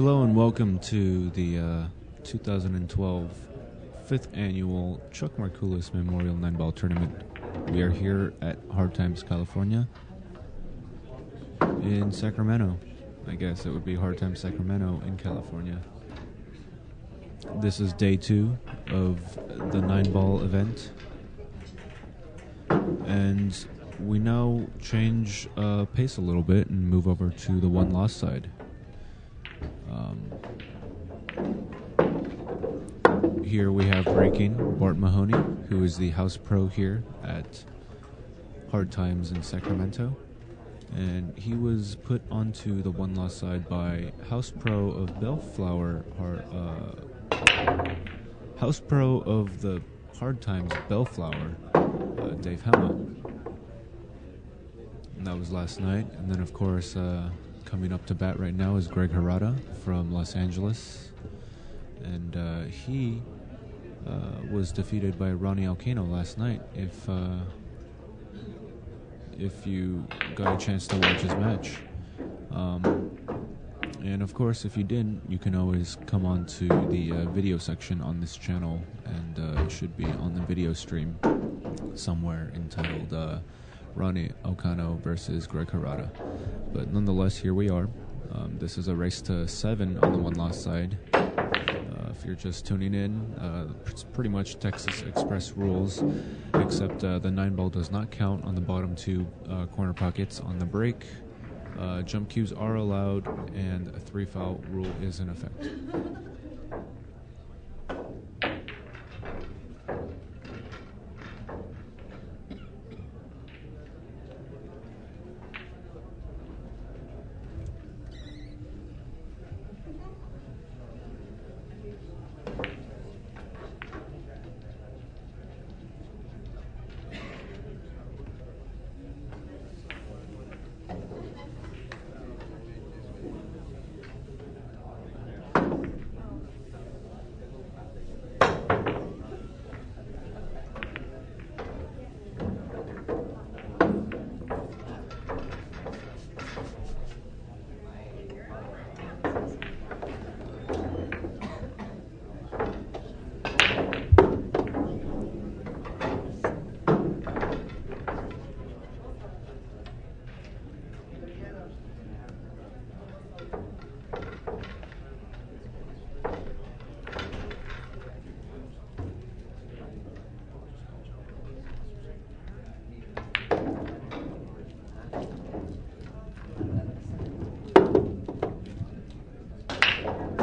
Hello and welcome to the 2012 5th Annual Chuck Markoulis Memorial 9-Ball Tournament. We are here at Hard Times, California, in Sacramento. I guess it would be Hard Times, Sacramento in California. This is day 2 of the 9-ball event. And we now change pace a little bit and move over to the one-loss side. Here we have breaking Bart Mahoney, who is the house pro here at Hard Times in Sacramento. And he was put onto the one-loss side by house pro of Bellflower, house pro of the Hard Times Bellflower, Dave Hema. And that was last night. And then, of course, coming up to bat right now is Greg Harada from Los Angeles. And he was defeated by Ronnie Alcano last night. If you got a chance to watch his match. And of course, if you didn't, you can always come on to the video section on this channel, and it should be on the video stream somewhere entitled Ronnie Alcano versus Greg Harada. But nonetheless, here we are. This is a race to 7 on the one-loss side. If you're just tuning in, it's pretty much Texas Express rules, except the 9-ball does not count on the bottom 2 corner pockets. On the break, jump cues are allowed, and a 3-foul rule is in effect.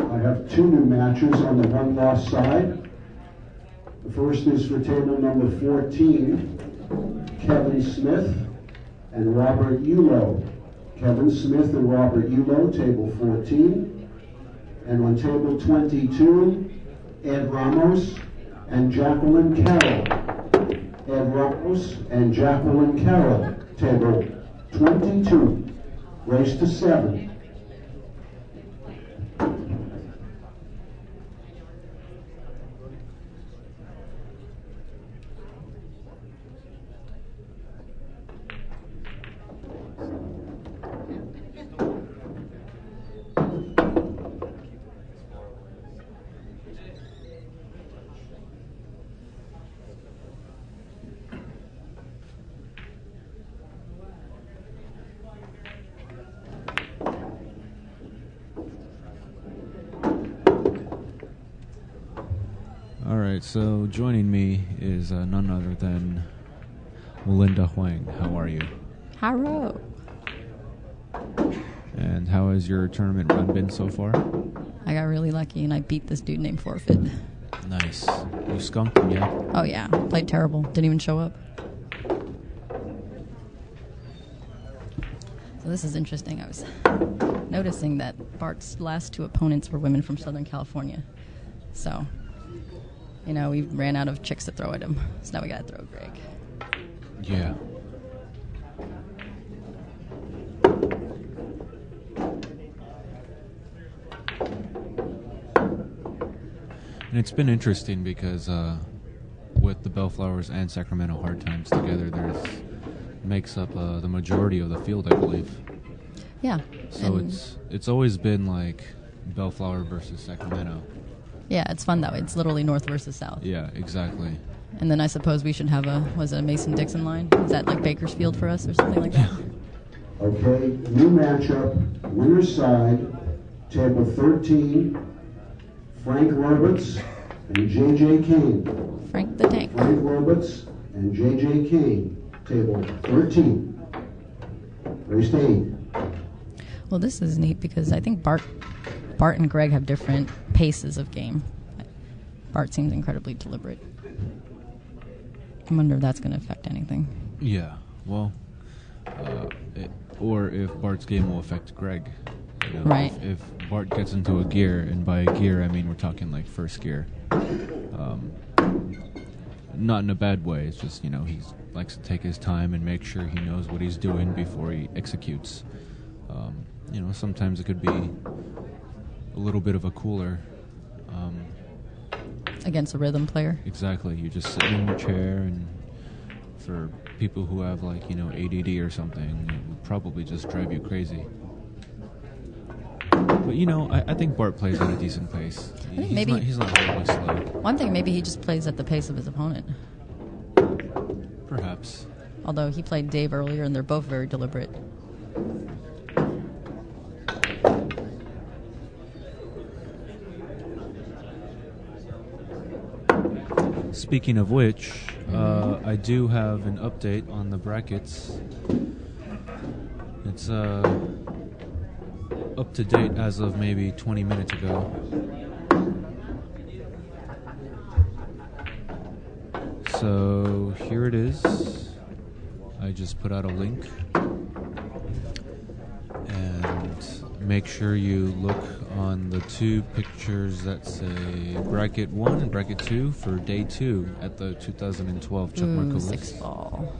I have 2 new matches on the one-loss side. The first is for table number 14, Kevin Smith and Robert Ulo. Kevin Smith and Robert Ulo, table 14. And on table 22, Ed Ramos and Jacqueline Carroll. Ed Ramos and Jacqueline Carroll, table 22. Race to 7. Alright, so joining me is none other than Melinda Huang. How are you? Hello. And how has your tournament run been so far? I got really lucky and I beat this dude named Forfeit. Nice. You skunked him, yeah? Oh yeah, played terrible. Didn't even show up. So this is interesting. I was noticing that Bart's last 2 opponents were women from Southern California. So, you know, we ran out of chicks to throw at him. So now we gotta throw Greg. Yeah. And it's been interesting because with the Bellflowers and Sacramento Hard Times together, makes up the majority of the field, I believe. Yeah. So it's always been like Bellflower versus Sacramento. Yeah, it's fun that way. It's literally north versus south. Yeah, exactly. And then I suppose we should have a Mason-Dixon line? Is that like Bakersfield for us or something like that? Okay, new matchup, winner's side, table 13, Frank Roberts and J.J. Kane. Frank the Tank. Frank Roberts and J.J. Kane, table 13. Race to 8. Well, this is neat because I think Bart and Greg have different paces of game. Bart seems incredibly deliberate. I wonder if that's going to affect anything. Yeah, well, or if Bart's game will affect Greg. You know, Right. If Bart gets into a gear, and by a gear I mean we're talking like first gear. Not in a bad way. It's just, you know, he likes to take his time and make sure he knows what he's doing before he executes. You know, sometimes it could be a little bit of a cooler. Against a rhythm player. Exactly. You just sit in your chair, and for people who have, like, you know, ADD or something, it would probably just drive you crazy. But, you know, I think Bart plays at a decent pace. He's not really slow. One thing, maybe he just plays at the pace of his opponent. Perhaps. Although he played Dave earlier, and they're both very deliberate. Speaking of which, I do have an update on the brackets. It's up to date as of maybe 20 minutes ago. So here it is. I just put out a link. And make sure you look on the two pictures that say bracket 1 and bracket 2 for day 2 at the 2012 Chuck Markoulis. 6 ball.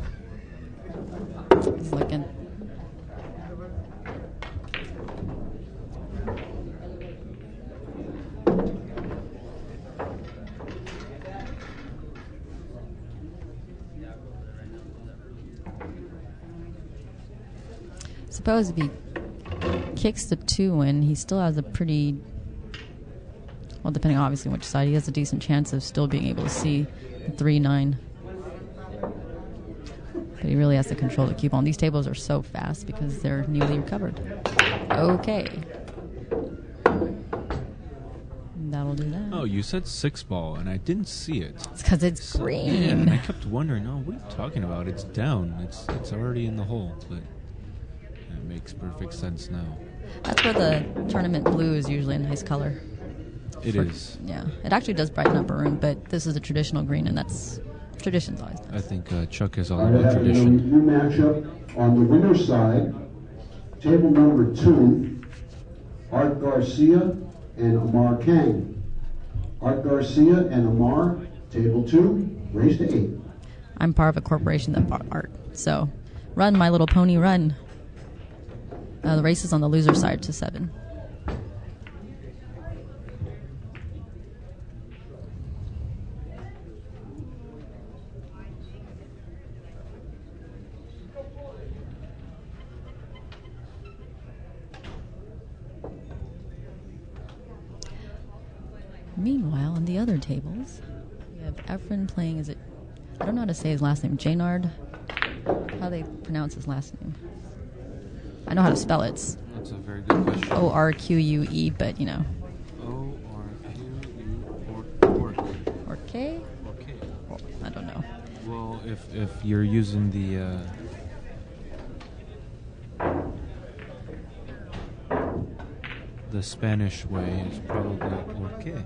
He's looking. Suppose if he kicks the 2 in, he still has a pretty, well, depending obviously on which side, he has a decent chance of still being able to see the 3-9. But he really has to control the cue ball. And these tables are so fast because they're newly recovered. Okay. That'll do that. Oh, you said 6 ball, and I didn't see it. It's because it's green. Yeah, and I kept wondering, oh, what are you talking about? It's down. It's already in the hole, but it makes perfect sense now. That's where the tournament blue is usually a nice color. It is. Yeah. It actually does brighten up a room, but this is a traditional green, and that's tradition's always nice. I think Chuck is all All right, about tradition. New matchup on the winner's side, table number 2, Art Garcia and Amar Kang. Art Garcia and Amar, table 2, race to 8. I'm part of a corporation that bought art. So, run, my little pony, run. The race is on the loser side to 7. Meanwhile, on the other tables, we have Efren playing, I don't know how to say his last name, Jaynard? How do they pronounce his last name? I know how to spell it. That's a very good question. O-R-Q-U-E, but, you know. O-R-Q-U, Or K? Okay. Well, I don't know. Well, if you're using the Spanish way, it's probably por qué.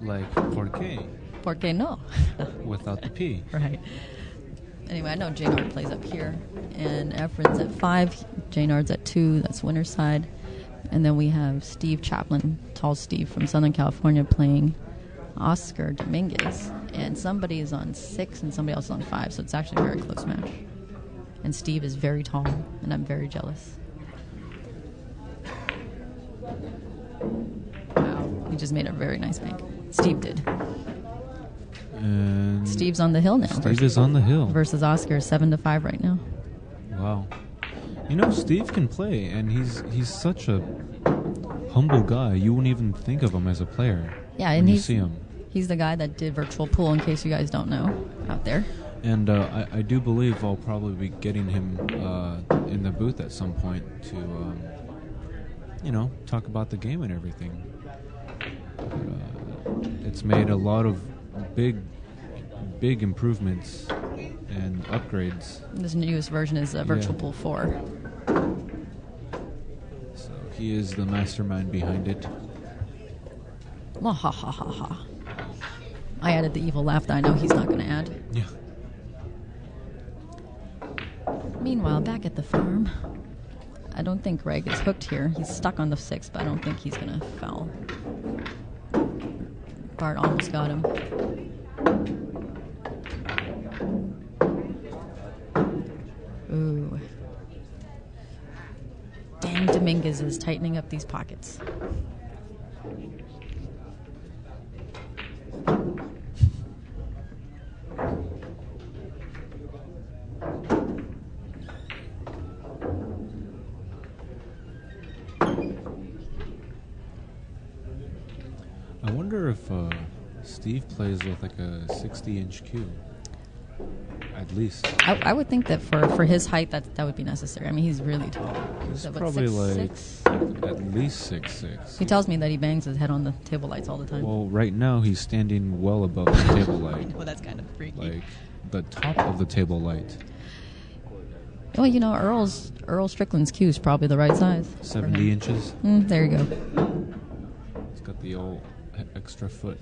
Like por qué. Por qué no? Without the P. Right. Anyway, I know Jaynard plays up here, and Efren's at 5, Jaynard's at 2, that's winner's side. And then we have Steve Chaplin, tall Steve from Southern California, playing Oscar Dominguez. And somebody is on 6 and somebody else is on 5, so it's actually a very close match. And Steve is very tall, and I'm very jealous. Wow, he just made a very nice bank. Steve did. And Steve's on the hill now. Steve is on the hill. Versus Oscar, 7-5 right now. Wow. You know, Steve can play, and he's such a humble guy. You wouldn't even think of him as a player. Yeah, when and you see him. He's the guy that did virtual pool, in case you guys don't know, out there. And I do believe I'll probably be getting him in the booth at some point to, talk about the game and everything. It's made a lot of big improvements and upgrades. This newest version is Virtual Pool 4. So he is the mastermind behind it. Ha ha ha ha ha. I added the evil laugh that I know he's not going to add. Yeah. Meanwhile, back at the farm, I don't think Greg is hooked here. He's stuck on the 6, but I don't think he's going to foul. Bart almost got him. Ooh. Dang, Dominguez is tightening up these pockets. I wonder if Steve plays with like a 60-inch cue. At least. I would think that for his height, that would be necessary. I mean, he's really tall. He's What, probably 6'6"? at least 6'6". He tells me that he bangs his head on the table lights all the time. Well, right now he's standing well above the table light. Well, that's kind of freaky. Like the top of the table light. Well, Earl Strickland's cue is probably the right size. 70 inches. There you go. It's got the old extra foot.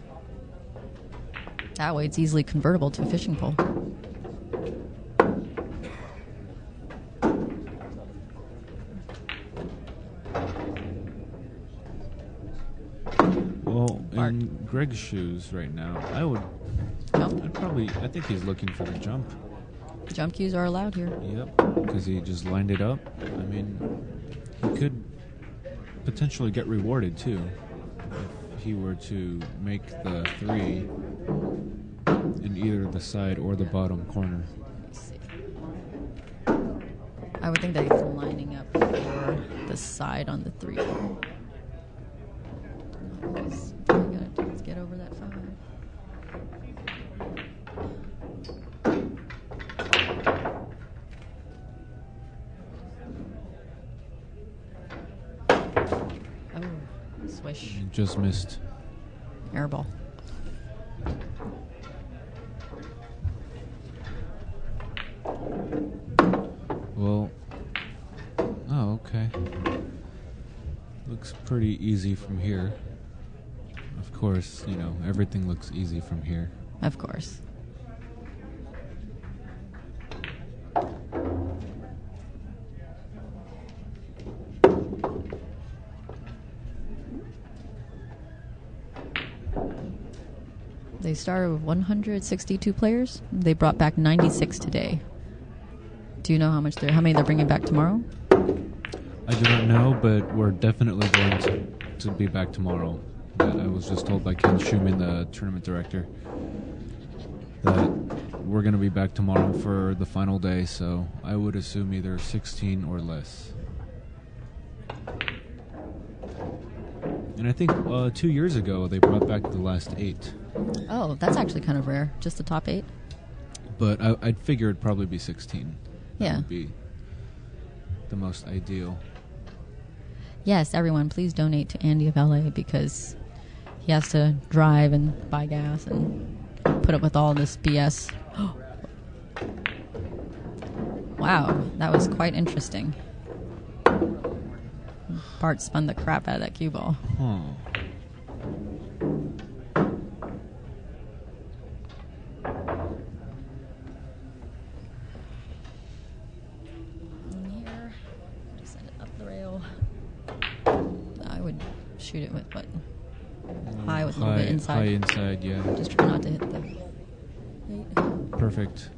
That way it's easily convertible to a fishing pole. Well, Bart. in Greg's shoes right now, I think he's looking for the jump. Jump cues are allowed here. Yep, because he just lined it up. I mean, he could potentially get rewarded too if he were to make the 3 in either the side or the bottom corner. Let's see. I would think that he's lining up for the side on the 3. All you gotta do is get over that 5. Oh, swish. He just missed. Airball. Well, oh, okay. Looks pretty easy from here. Of course, everything looks easy from here. Of course. They started with 162 players. They brought back 96 today. Do you know how many they're bringing back tomorrow? I do not know, but we're definitely going to be back tomorrow. I was just told by Ken Schumann, the tournament director, that we're going to be back tomorrow for the final day, so I would assume either 16 or less. And I think 2 years ago they brought back the last 8. Oh, that's actually kind of rare. Just the top 8? But I'd figure it'd probably be 16. That Yeah. would be the most ideal. Yes, everyone, please donate to Andy of LA because he has to drive and buy gas and put up with all this BS. Wow, that was quite interesting. Bart spun the crap out of that cue ball. Huh. And here, just send it up the rail. I would shoot it with what? High with a little bit inside. High inside, yeah. Just try not to hit the 8. Perfect.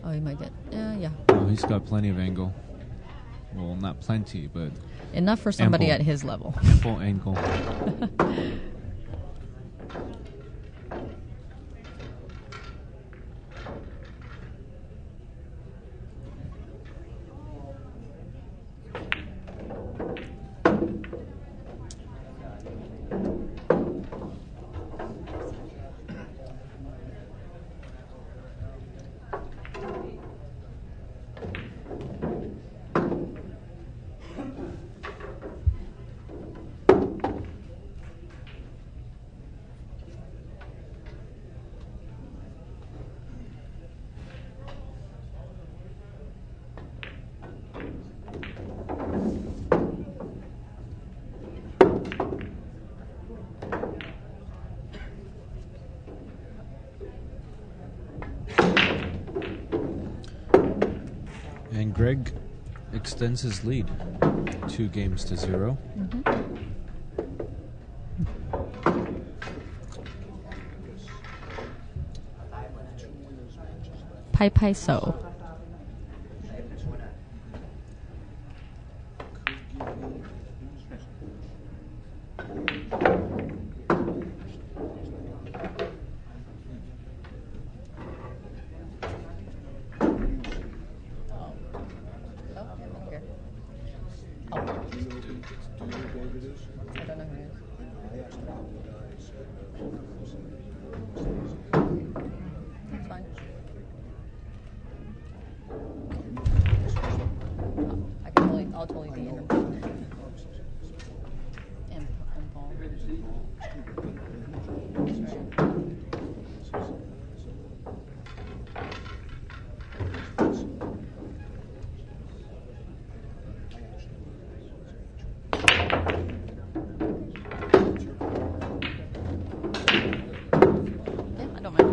Oh, you might get, yeah. Oh, he's got plenty of angle. Well, not plenty, but Enough for somebody ample. at his level. Ample angle. Greg extends his lead 2-0. Pai Pai So. I'll totally be in. And Paul. Yeah, I don't mind.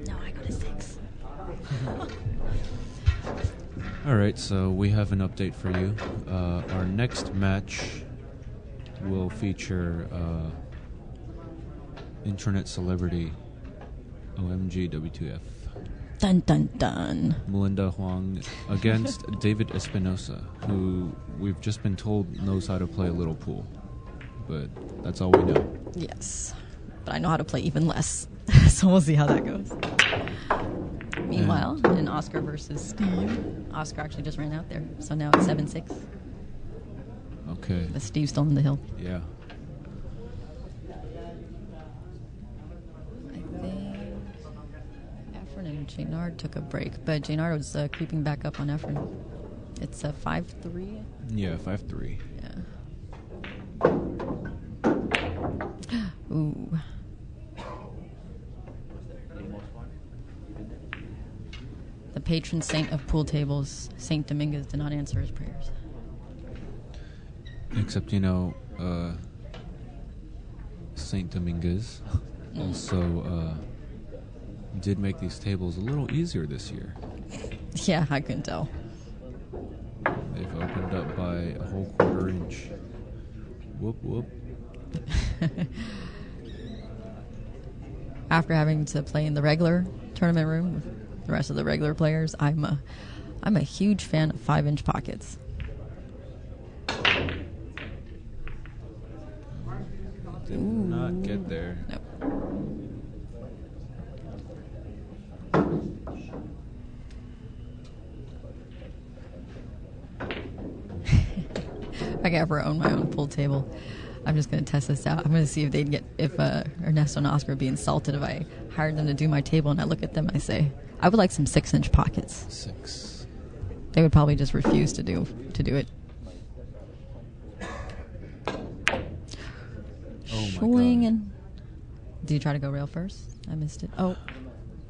No, I go to 6. All right, so we have an update for you. Our next match will feature internet celebrity OMG WTF Dun dun dun. Melinda Huang against David Espinosa, who we've just been told knows how to play a little pool, but that's all we know. Yes, but I know how to play even less, so we'll see how that goes. Meanwhile, in Oscar versus Steve, Oscar actually just ran out there, so now it's 7-6. Okay. But Steve's still on the hill. Yeah. I think Efren and Jaynard took a break, but Jaynard was creeping back up on Efren. It's a 5-3. Yeah, 5-3. Yeah. Ooh. The patron saint of pool tables, Saint Dominguez, did not answer his prayers. Except, Saint Dominguez also did make these tables a little easier this year. Yeah, I couldn't tell. They've opened up by a whole quarter inch. Whoop, whoop. After having to play in the regular tournament room with the rest of the regular players, I'm a huge fan of 5-inch pockets. Did not get there. Nope. If I ever own my own pool table, I'm just going to test this out. I'm going to see if Ernesto and Oscar would be insulted if I hired them to do my table, and I look at them and I say, I would like some 6-inch pockets. 6. They would probably just refuse to do it. Oh my Swing God. and did you try to go rail first? I missed it. Oh,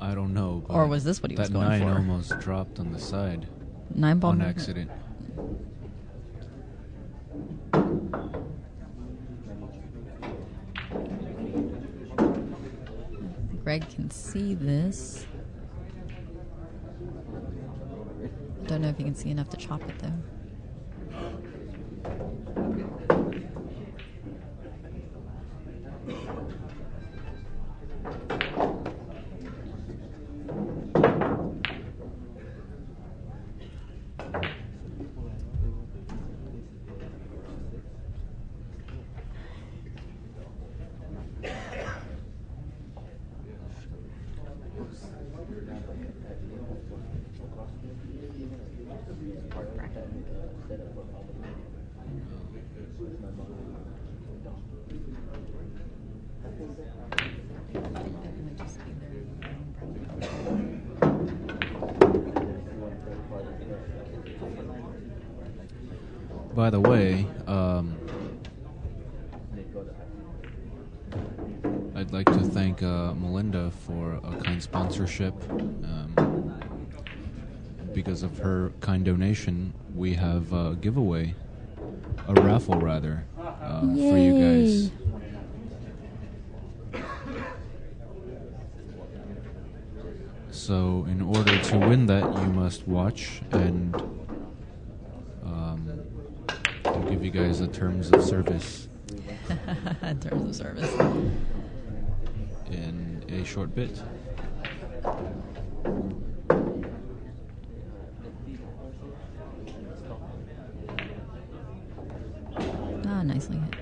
I don't know. or was this what he was that going 9 for? almost dropped on the side 9-ball on movement. accident. Greg can see this. Don't know if you can see enough to chop it though. By the way, I'd like to thank Melinda for a kind sponsorship. Because of her kind donation, we have a giveaway, a raffle rather, for you guys. So in order to win that, you must watch, and I'll give you guys the terms of service. Terms of service. In a short bit. Ah, nicely hit.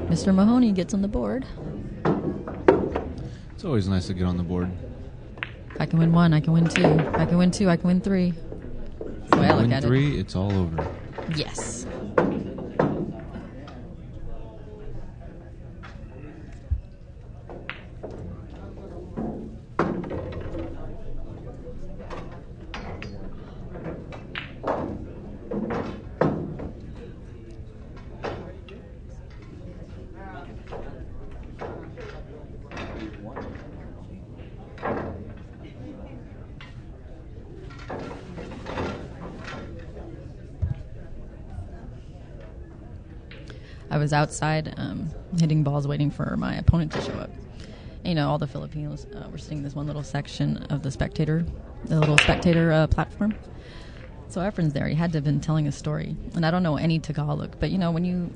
Mr. Mahoney gets on the board. It's always nice to get on the board. If I can win one, I can win two. If I can win two, I can win three. That's the way I look Win at three, it's all over. it. Yes. I was outside hitting balls waiting for my opponent to show up. You know, all the Filipinos were sitting in this one little section of the little spectator platform. So Efren's there. He had to have been telling a story. And I don't know any Tagalog, but, you know, when you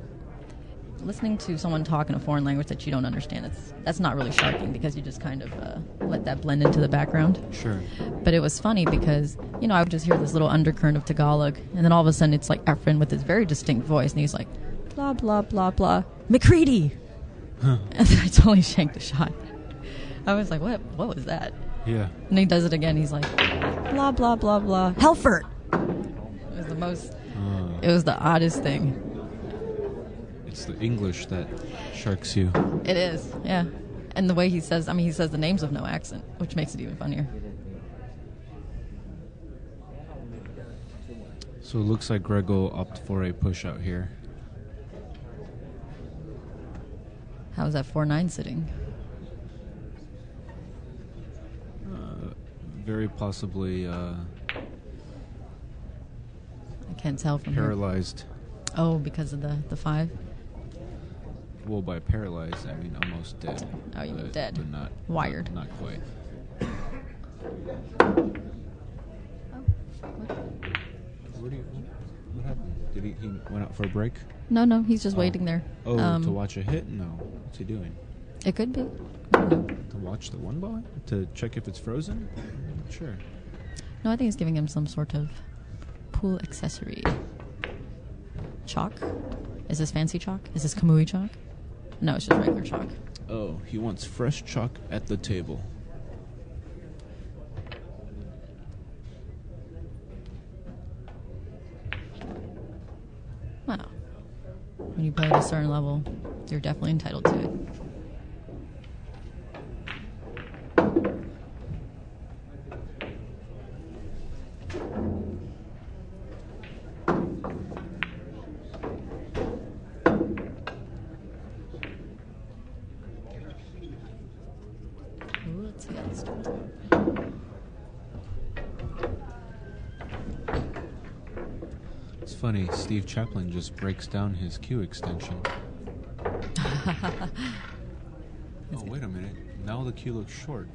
listening to someone talk in a foreign language that you don't understand, that's not really shocking because you just kind of let that blend into the background. Sure. But it was funny because, you know, I would just hear this little undercurrent of Tagalog, and then all of a sudden it's like Efren with his very distinct voice, and he's like, blah, blah, blah, blah, McCready! Huh. And then I totally shanked a shot. I was like, what was that? Yeah. And he does it again, he's like, blah, blah, blah, blah, Helfert! It was the most, it was the oddest thing. It's the English that sharks you. It is, yeah. And the way he says the names with no accent, which makes it even funnier. So it looks like Greg will opt for a push out here. How's that 4-9 sitting? Very possibly I can't tell from paralyzed. here. Oh, because of the 5? Well, by paralyzed, I mean almost dead. Oh, you mean dead. But not wired. Not quite. What happened? Did he went out for a break? No, he's just waiting there. Oh, to watch a hit? No. What's he doing? It could be. I don't know. To watch the one ball? To check if it's frozen? Sure. No, I think he's giving him some sort of pool accessory. Chalk? Is this fancy chalk? Is this Kamui chalk? No, it's just regular chalk. Oh, he wants fresh chalk at the table. Wow. When you play at a certain level, you're definitely entitled to it. Ooh, let's see how this turns out. It's funny, Steve Chaplin just breaks down his cue extension. Oh, wait a minute. Now the cue looks short.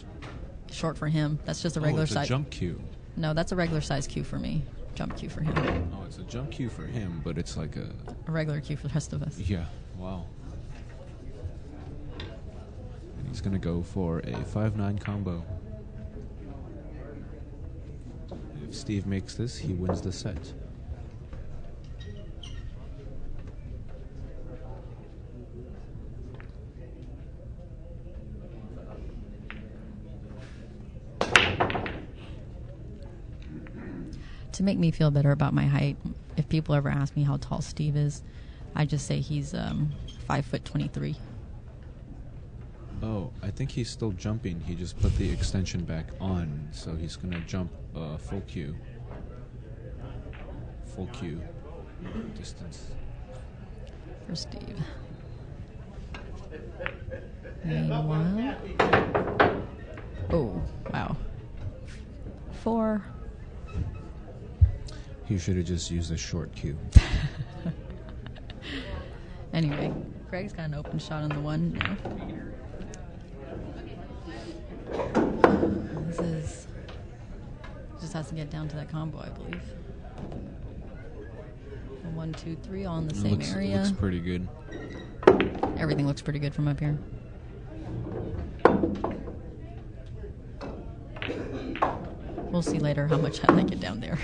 Short for him. That's just a regular it's size. a jump cue. No, that's a regular size cue for me. Jump cue for him. Oh, it's a jump cue for him, but it's like A regular cue for the rest of us. Yeah, wow. And he's going to go for a 5-9 combo. If Steve makes this, he wins the set. To make me feel better about my height, if people ever ask me how tall Steve is, I just say he's 5'23". Oh, I think he's still jumping. He just put the extension back on, so he's going to jump full cue. Full cue distance. For Steve. Meanwhile, oh wow, 4. He should have just used a short cue. Anyway, Greg's got an open shot on the one now. This is... Just has to get down to that combo, I believe. 1, 2, 3, all in the same area. Looks pretty good. Everything looks pretty good from up here. We'll see later how much I like it down there.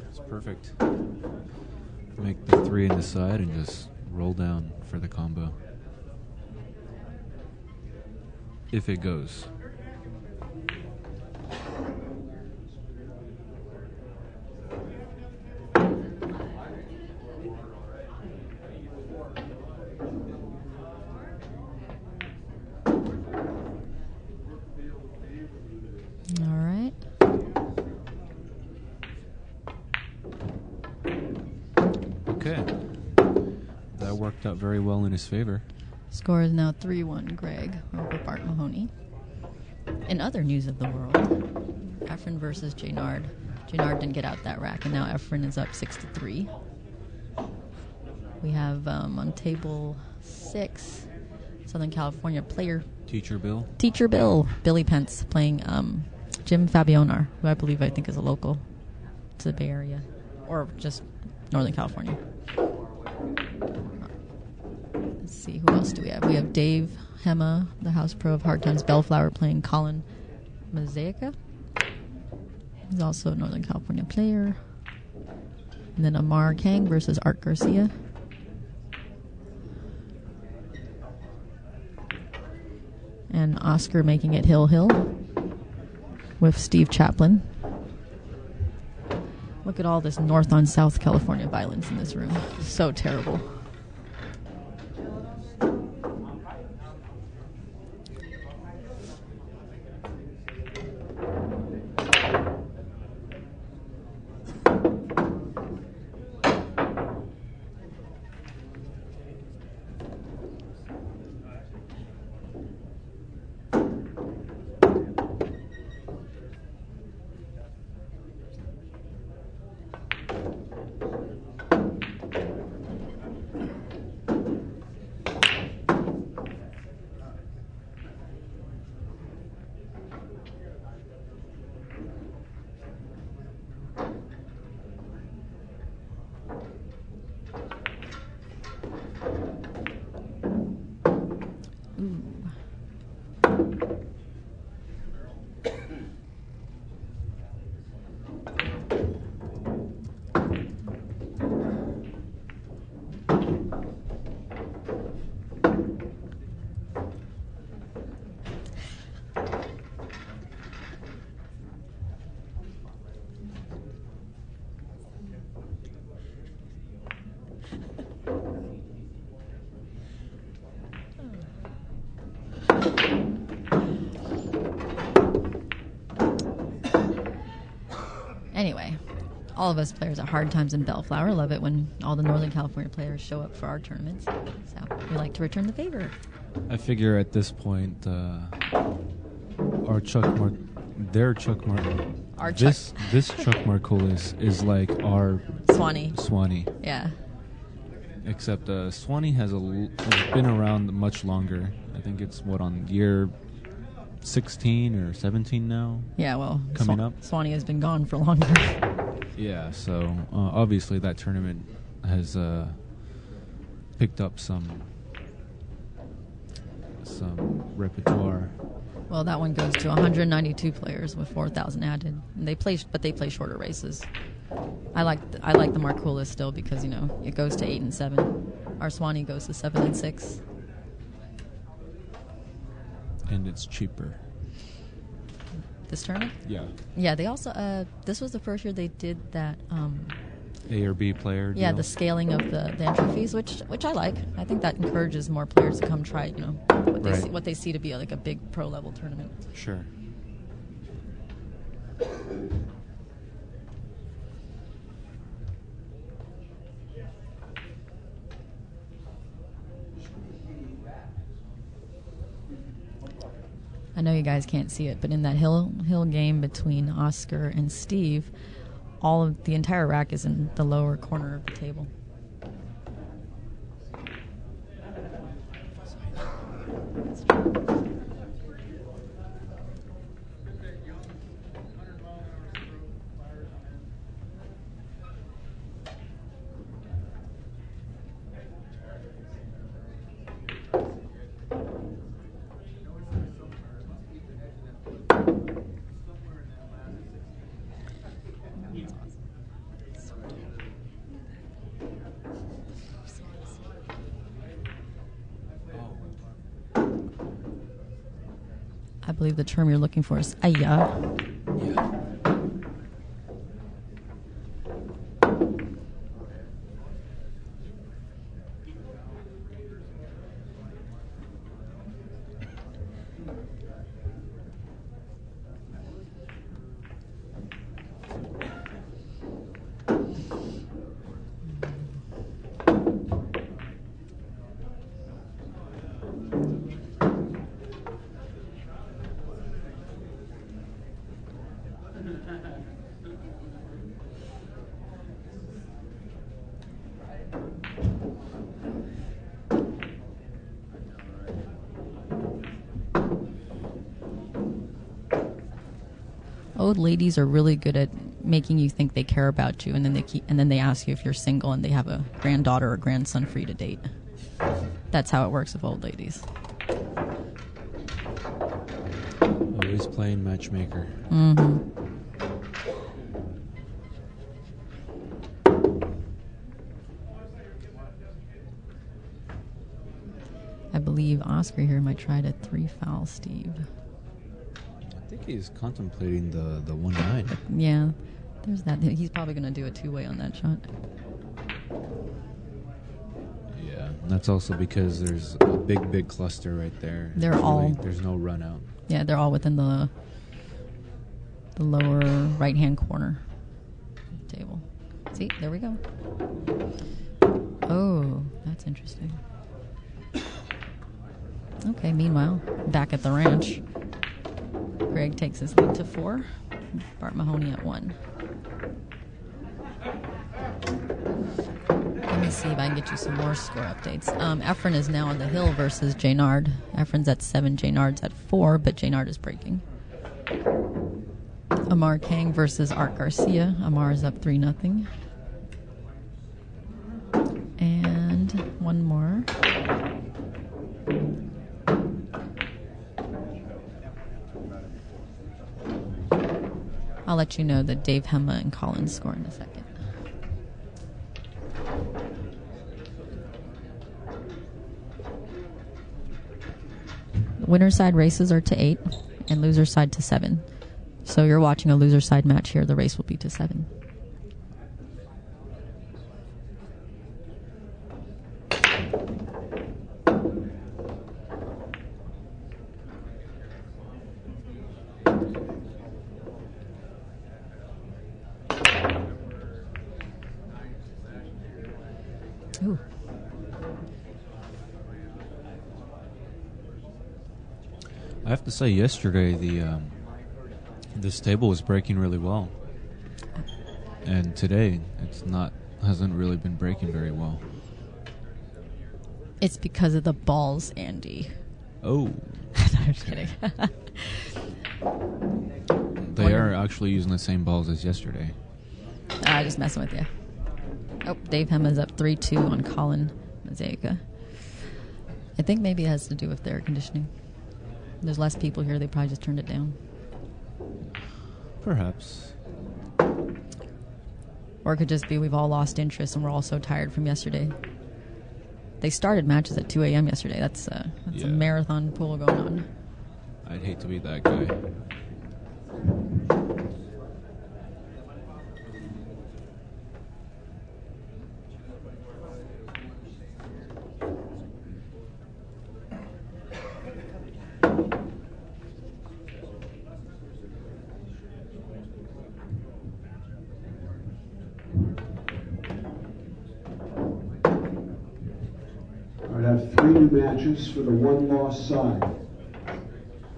It's perfect. Make the 3 in the side and just roll down for the combo. If it goes. Okay. That worked out very well in his favor. Score is now 3-1 Greg over Bart Mahoney. In other news of the world, Efren versus Jaynard. Jaynard didn't get out that rack, and now Efren is up 6-3. We have on table 6, Southern California player. Teacher Bill, Billy Pence, playing Jim Fabionar, who I think is a local to the Bay Area, or just Northern California. Let's see, who else do we have? We have Dave Hema, the house pro of Hard Times Bellflower, playing Colin Mazaica. He's also a Northern California player. And then Amar Kang versus Art Garcia. And Oscar making it Hill with Steve Chaplin. Look at all this North on South California violence in this room. So terrible. Anyway, all of us players at Hard Times in Bellflower love it when all the Northern California players show up for our tournaments. So we like to return the favor. I figure at this point, their Chuck Markoulis is like our Swanee. Yeah. Except Swanee has been around much longer. I think it's on year 16 or 17 now. Yeah, well, coming up. Swanee has been gone for longer. Yeah, so obviously that tournament has picked up some repertoire. Well, that one goes to 192 players with 4,000 added. And they play shorter races. I like the Markoulis still because it goes to 8 and 7. Our Swanee goes to 7 and 6. And it's cheaper. This tournament? Yeah. Yeah, they also this was the first year they did that A or B player deal. Yeah, the scaling of the entry fees, which I like. I think that encourages more players to come try, what they see to be like a big pro level tournament. Sure. I know you guys can't see it, but in that hill game between Oscar and Steve, all of the entire rack is in the lower corner of the table. I believe the term you're looking for is ayah. Yeah. Old ladies are really good at making you think they care about you, and then they ask you if you're single and they have a granddaughter or grandson for you to date. That's how it works with old ladies. Always playing matchmaker. Mm-hmm. I believe Oscar here might try to 3-foul Steve. I think he's contemplating the 1-9. Yeah, there's that. He's probably going to do a two-way on that shot. Yeah, that's also because there's a big cluster right there. There's no run out. Yeah, they're all within the lower right-hand corner of the table. See, there we go. Oh, that's interesting. Okay, meanwhile, back at the ranch, Greg takes his lead to 4. Bart Mahoney at 1. Let me see if I can get you some more score updates. Efren is now on the hill versus Jaynard. Efren's at 7, Jaynard's at 4, but Jaynard is breaking. Amar Kang versus Art Garcia. Amar is up 3-0. And one more. I'll let you know the Dave Hema and Collins score in a second. Winner side races are to 8 and loser side to 7. So you're watching a loser side match here. The race will be to 7. Ooh. I have to say, yesterday this table was breaking really well, and today hasn't really been breaking very well. It's because of the balls, Andy. Oh, No, I'm just kidding. they are actually using the same balls as yesterday. Just messing with you. Oh, Dave Hema's up 3-2 on Colin Mazeka. I think maybe it has to do with the air conditioning. There's less people here. They probably just turned it down. Perhaps. Or it could just be we've all lost interest and we're all so tired from yesterday. They started matches at 2 a.m. yesterday. That's a marathon pool going on. I'd hate to be that guy. I have 3 new matches for the 1-loss side.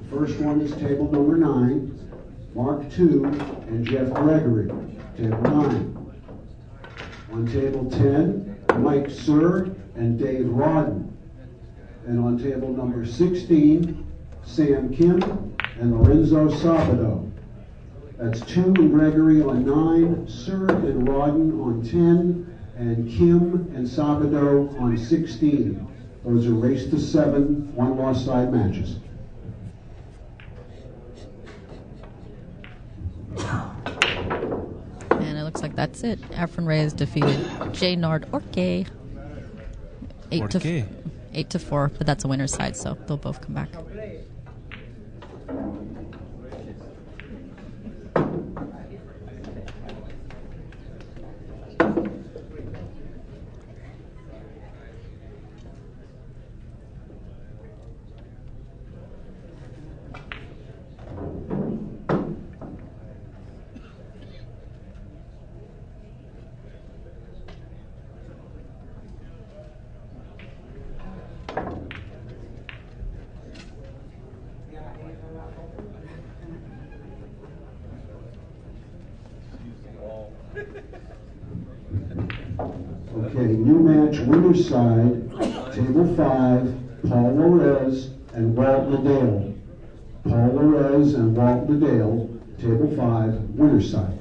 The First one is table number 9, Mark II and Jeff Gregory, table 9. On table 10, Mike Sir and Dave Rodden. And on table number 16, Sam Kim and Lorenzo Sabato. That's 2 and Gregory on 9, Sir and Rodden on 10, and Kim and Sabato on 16. Those are race to 7, one lost side matches. And it looks like that's it. Efren Reyes defeated Jaynard Orque 8 to 4, but that's a winner's side, so they'll both come back. Okay, new match, winner's side, table 5, Paul Lorez and Walt Liddell. Paul Lorez and Walt Liddell, table 5, winner's side.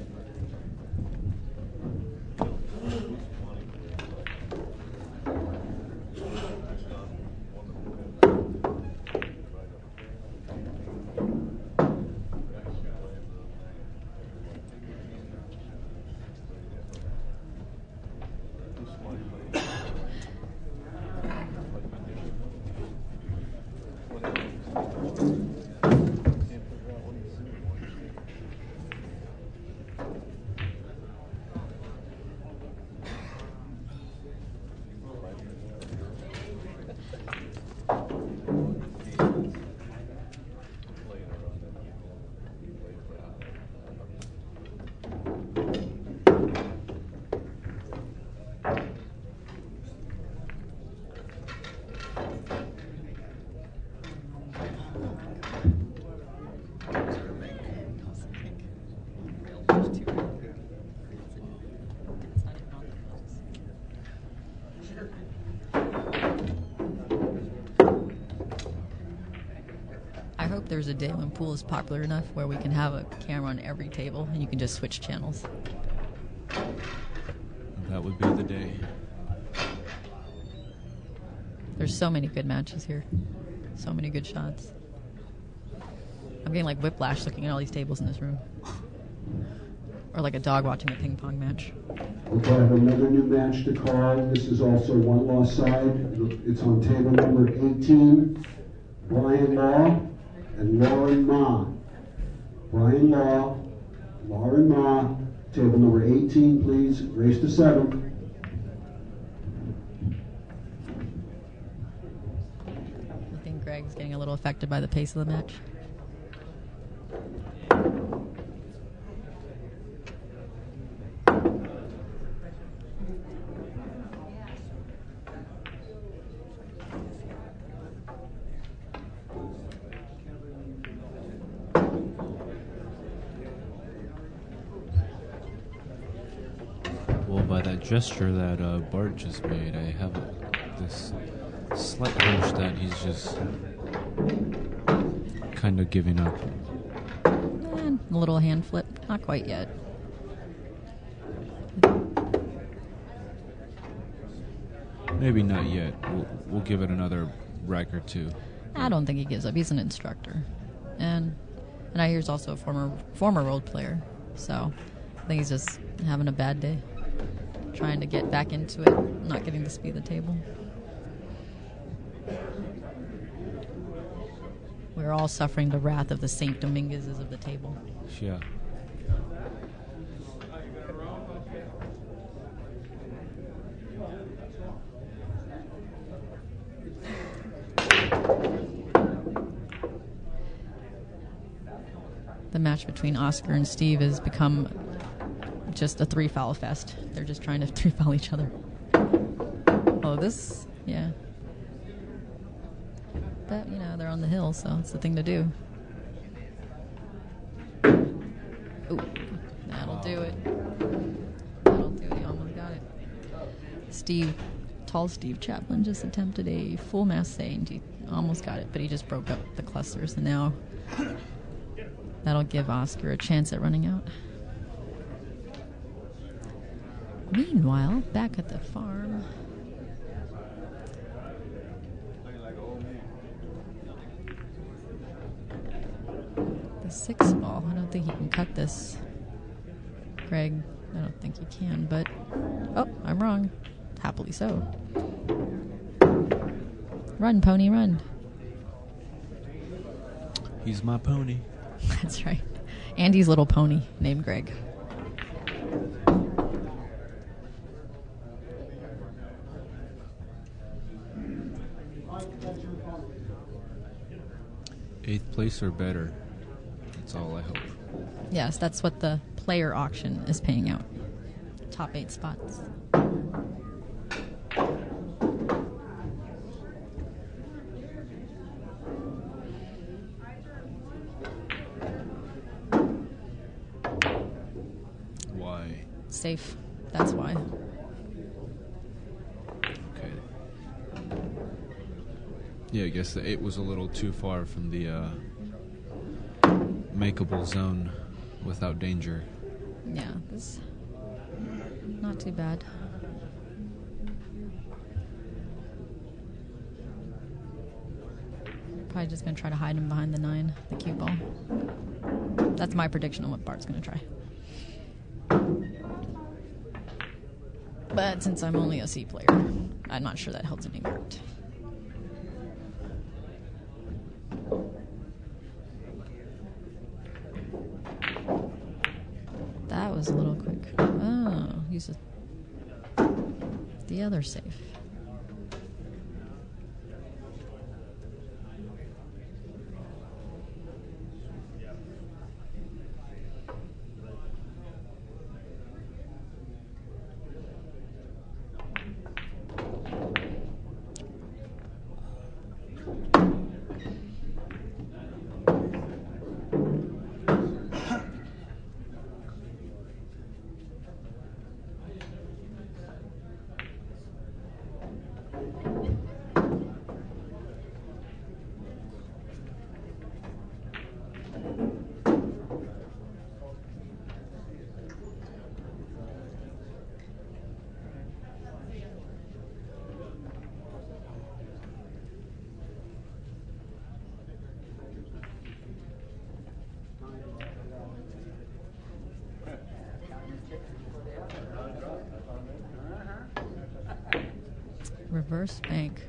I hope there's a day when pool is popular enough where we can have a camera on every table and you can just switch channels. That would be the day. There's so many good matches here. So many good shots. I'm getting like whiplash looking at all these tables in this room. Or like a dog watching a ping pong match. Okay, I have another new match to call. This is also one lost side. It's on table number 18. Brian Law and Lauren Ma. Brian Law, Lauren Ma, table number 18, please. Race to 7. I think Greg's getting a little affected by the pace of the match. Well, by that gesture that Bart just made, I have this slight hunch that he's just kind of giving up. And a little hand flip. Not quite yet. Maybe not yet. We'll give it another rack or two. I don't think he gives up. He's an instructor. And I hear he's also a former world player. So I think he's just having a bad day. Trying to get back into it, not getting the speed of the table. We're all suffering the wrath of the St. Dominguez's of the table. Yeah. The match between Oscar and Steve has become just a 3-foul fest. They're just trying to 3-foul each other. Oh, this, yeah. But, you know, they're on the hill, so it's the thing to do. Tall Steve Chaplin just attempted a full mass and he almost got it, but he just broke up the clusters, and now that'll give Oscar a chance at running out. Meanwhile, back at the farm, the 6th ball. I don't think he can cut this. Greg, I don't think he can, but oh, I'm wrong. Happily so. Run, pony, run. He's my pony. That's right. Andy's little pony named Greg. Eighth place or better. That's all I hope. Yes, that's what the player auction is paying out. Top 8 spots. Why? Safe. That's why. Okay. Yeah, I guess the 8 was a little too far from the makeable zone without danger. Yeah, this not too bad. Probably just going to try to hide him behind the 9, the cue ball. That's my prediction on what Bart's going to try. But since I'm only a C player, I'm not sure that holds any merit. That was a little quick. Oh, use the other safe. Reverse bank.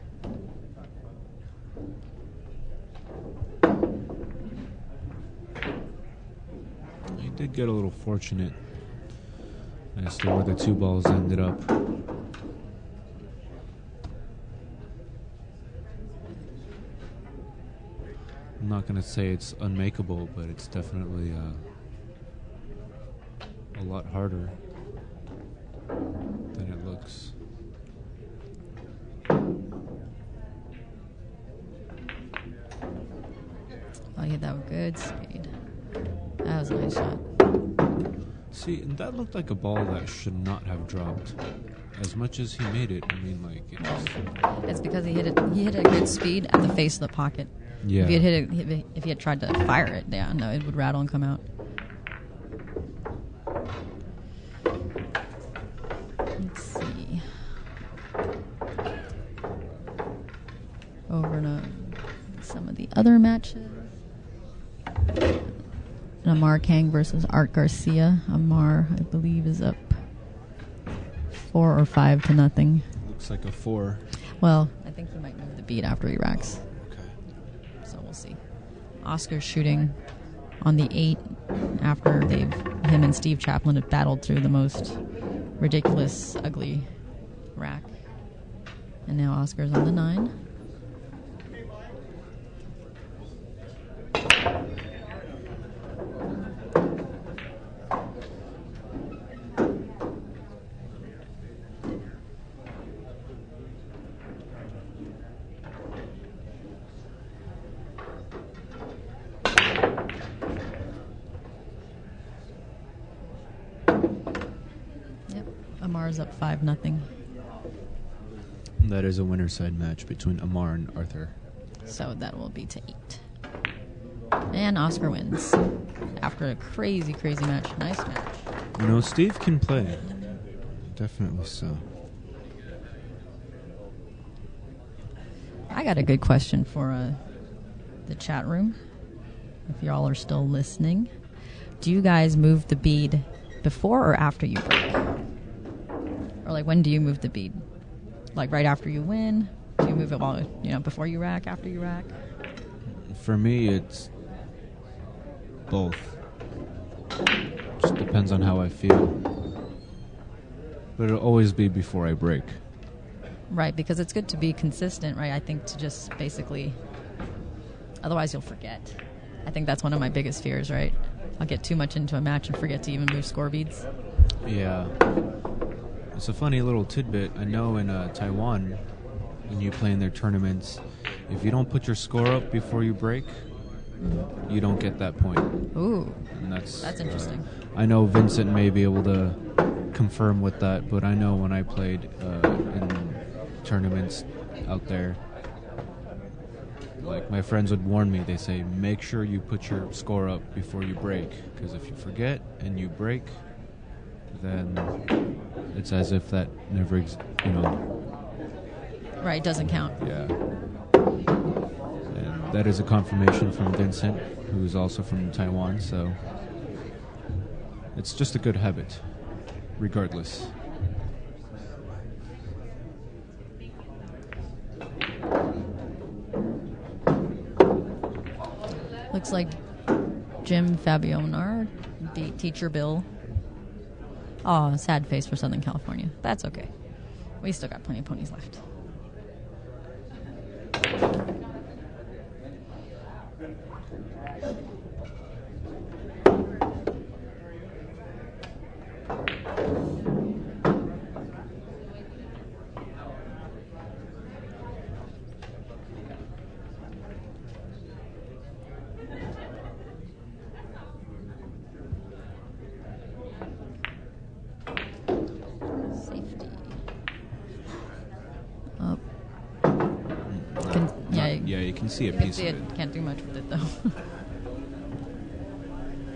He did get a little fortunate as to where the 2 balls ended up. I'm not going to say it's unmakeable, but it's definitely a lot harder than it looks. Oh, yeah, that was good speed. That was a nice shot. See, and that looked like a ball that should not have dropped. As much as he made it, I mean, like, it just... It's because he hit it. He hit it at good speed at the face of the pocket. Yeah. If he had hit it, if he had tried to fire it, yeah, no, it would rattle and come out. Let's see. Over to some of the other matches. Amar Kang versus Art Garcia. Amar, I believe, is up 4 or 5-0. Looks like a 4. Well, I think he might move the beat after he racks. Okay. So we'll see. Oscar's shooting on the 8 after him and Steve Chaplin have battled through the most ridiculous, ugly rack. And now Oscar's on the 9. Amar's up 5-0. That is a winner's side match between Amar and Arthur. So that will be to 8. And Oscar wins after a crazy, crazy match. Nice match. You know, Steve can play. Definitely so. I got a good question for the chat room, if y'all are still listening. Do you guys move the bead before or after you break? Or like, when do you move the bead? Like right after you win? Do you move it while, before you rack, after you rack? For me, it's both. Just depends on how I feel. But it'll always be before I break. Right, because it's good to be consistent, right? I think to just basically, otherwise you'll forget. I think that's one of my biggest fears, right? I'll get too much into a match and forget to even move score beads. Yeah. It's a funny little tidbit. I know in Taiwan, when you play in their tournaments, if you don't put your score up before you break, you don't get that point. Ooh, and that's interesting. I know Vincent may be able to confirm with that, but I know when I played in tournaments out there, like my friends would warn me. They say, make sure you put your score up before you break, because if you forget and you break, then it's as if that never, Right, doesn't count. Yeah. And that is a confirmation from Vincent, who's also from Taiwan, so it's just a good habit, regardless. Looks like Jim Fabionar beat Teacher Bill. Oh, sad face for Southern California. That's okay. We still got plenty of ponies left. You can see a you piece can see of it. it. Can't do much with it, though.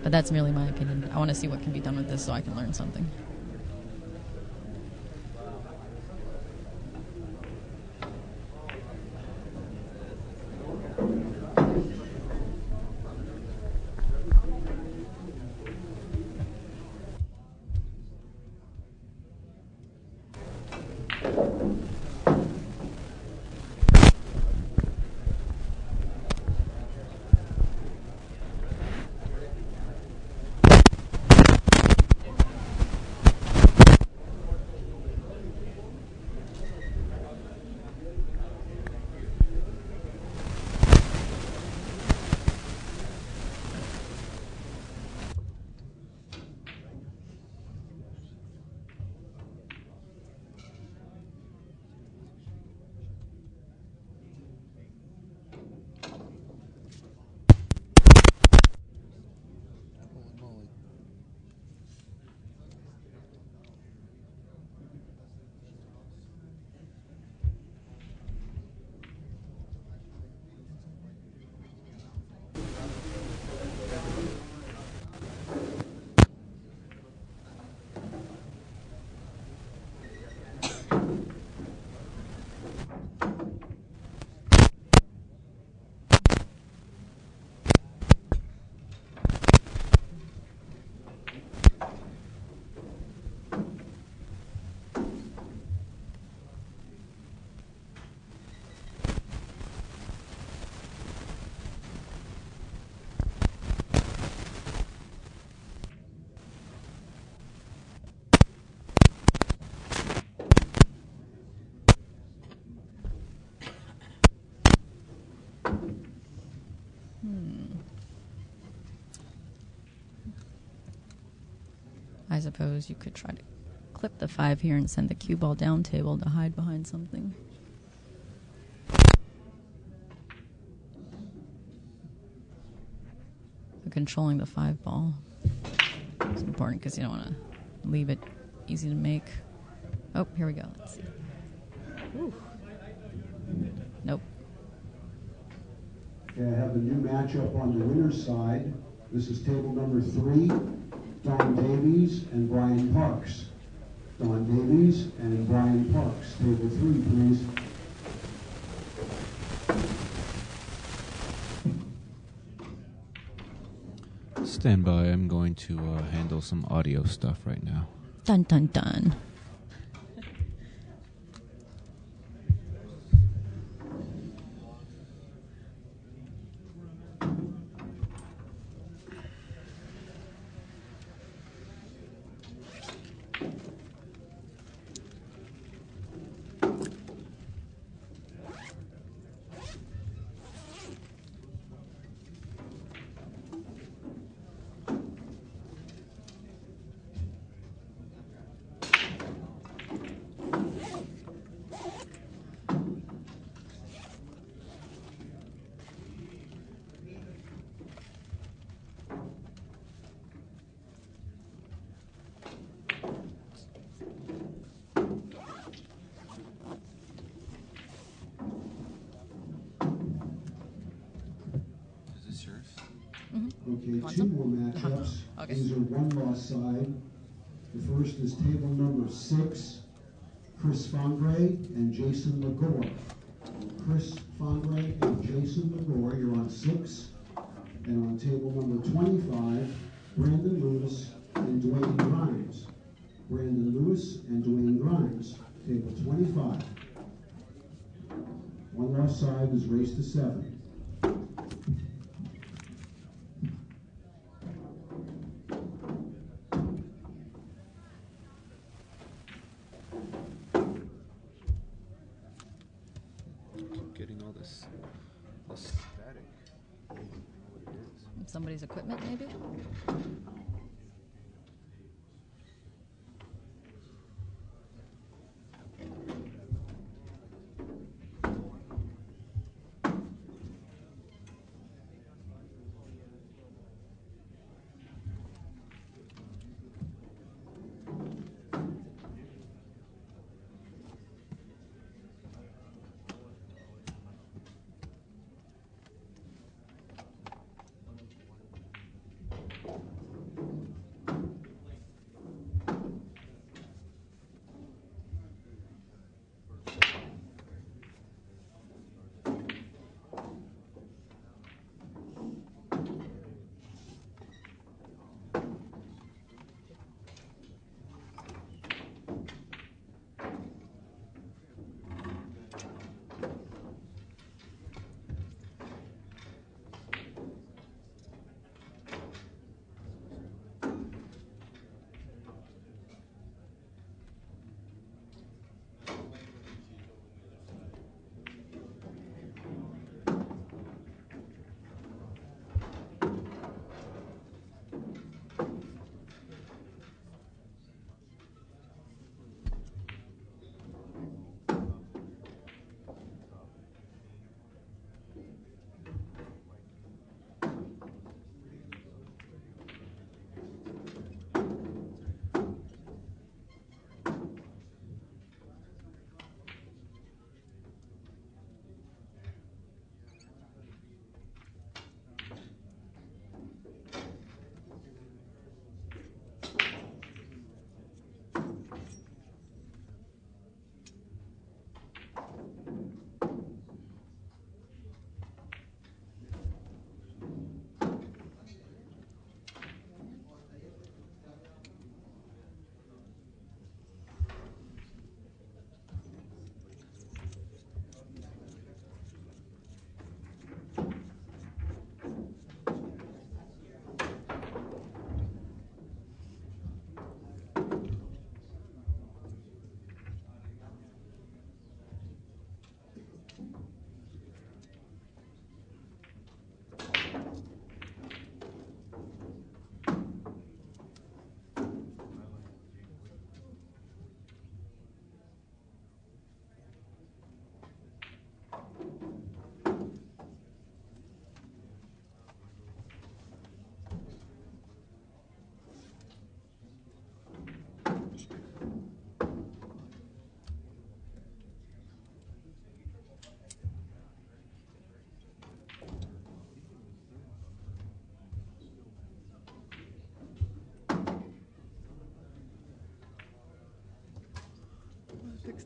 But that's merely my opinion. I want to see what can be done with this so I can learn something. I suppose you could try to clip the 5 here and send the cue ball down table to hide behind something. Controlling the 5 ball is important because you don't want to leave it easy to make. Oh, here we go. Let's see. Ooh, Okay, I have a new matchup on the winner's side. This is table number 3, Don Davies and Brian Parks. Don Davies and Brian Parks. Table 3, please. Stand by. I'm going to handle some audio stuff right now. Dun dun dun. Okay, Want 2 some? more matchups. Okay. These are one-loss side. The first is table number 6, Chris Fongray and Jason Legore. Chris Fongray and Jason Legore, you're on 6. And on table number 25, Brandon Lewis and Dwayne Grimes. Brandon Lewis and Dwayne Grimes, table 25. One-loss side is raised to 7. Getting all this static. I don't know what it is. Somebody's equipment, maybe?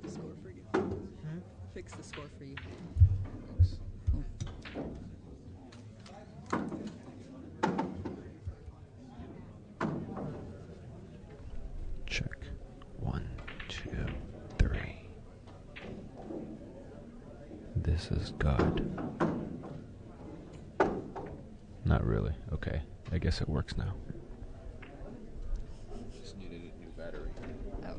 the score for you. Fix the score for you. Check. 1, 2, 3. This is God. Not really. Okay. I guess it works now. Just needed a new battery. Oh.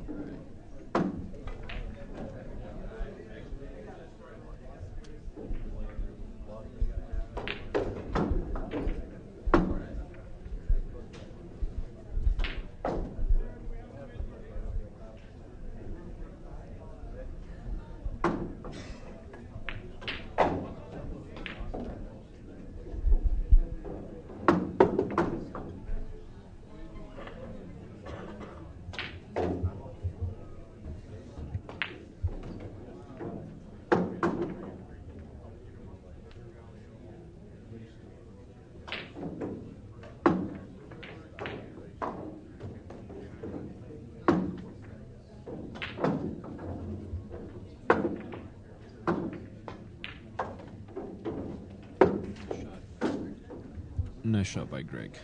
Nice shot by Greg.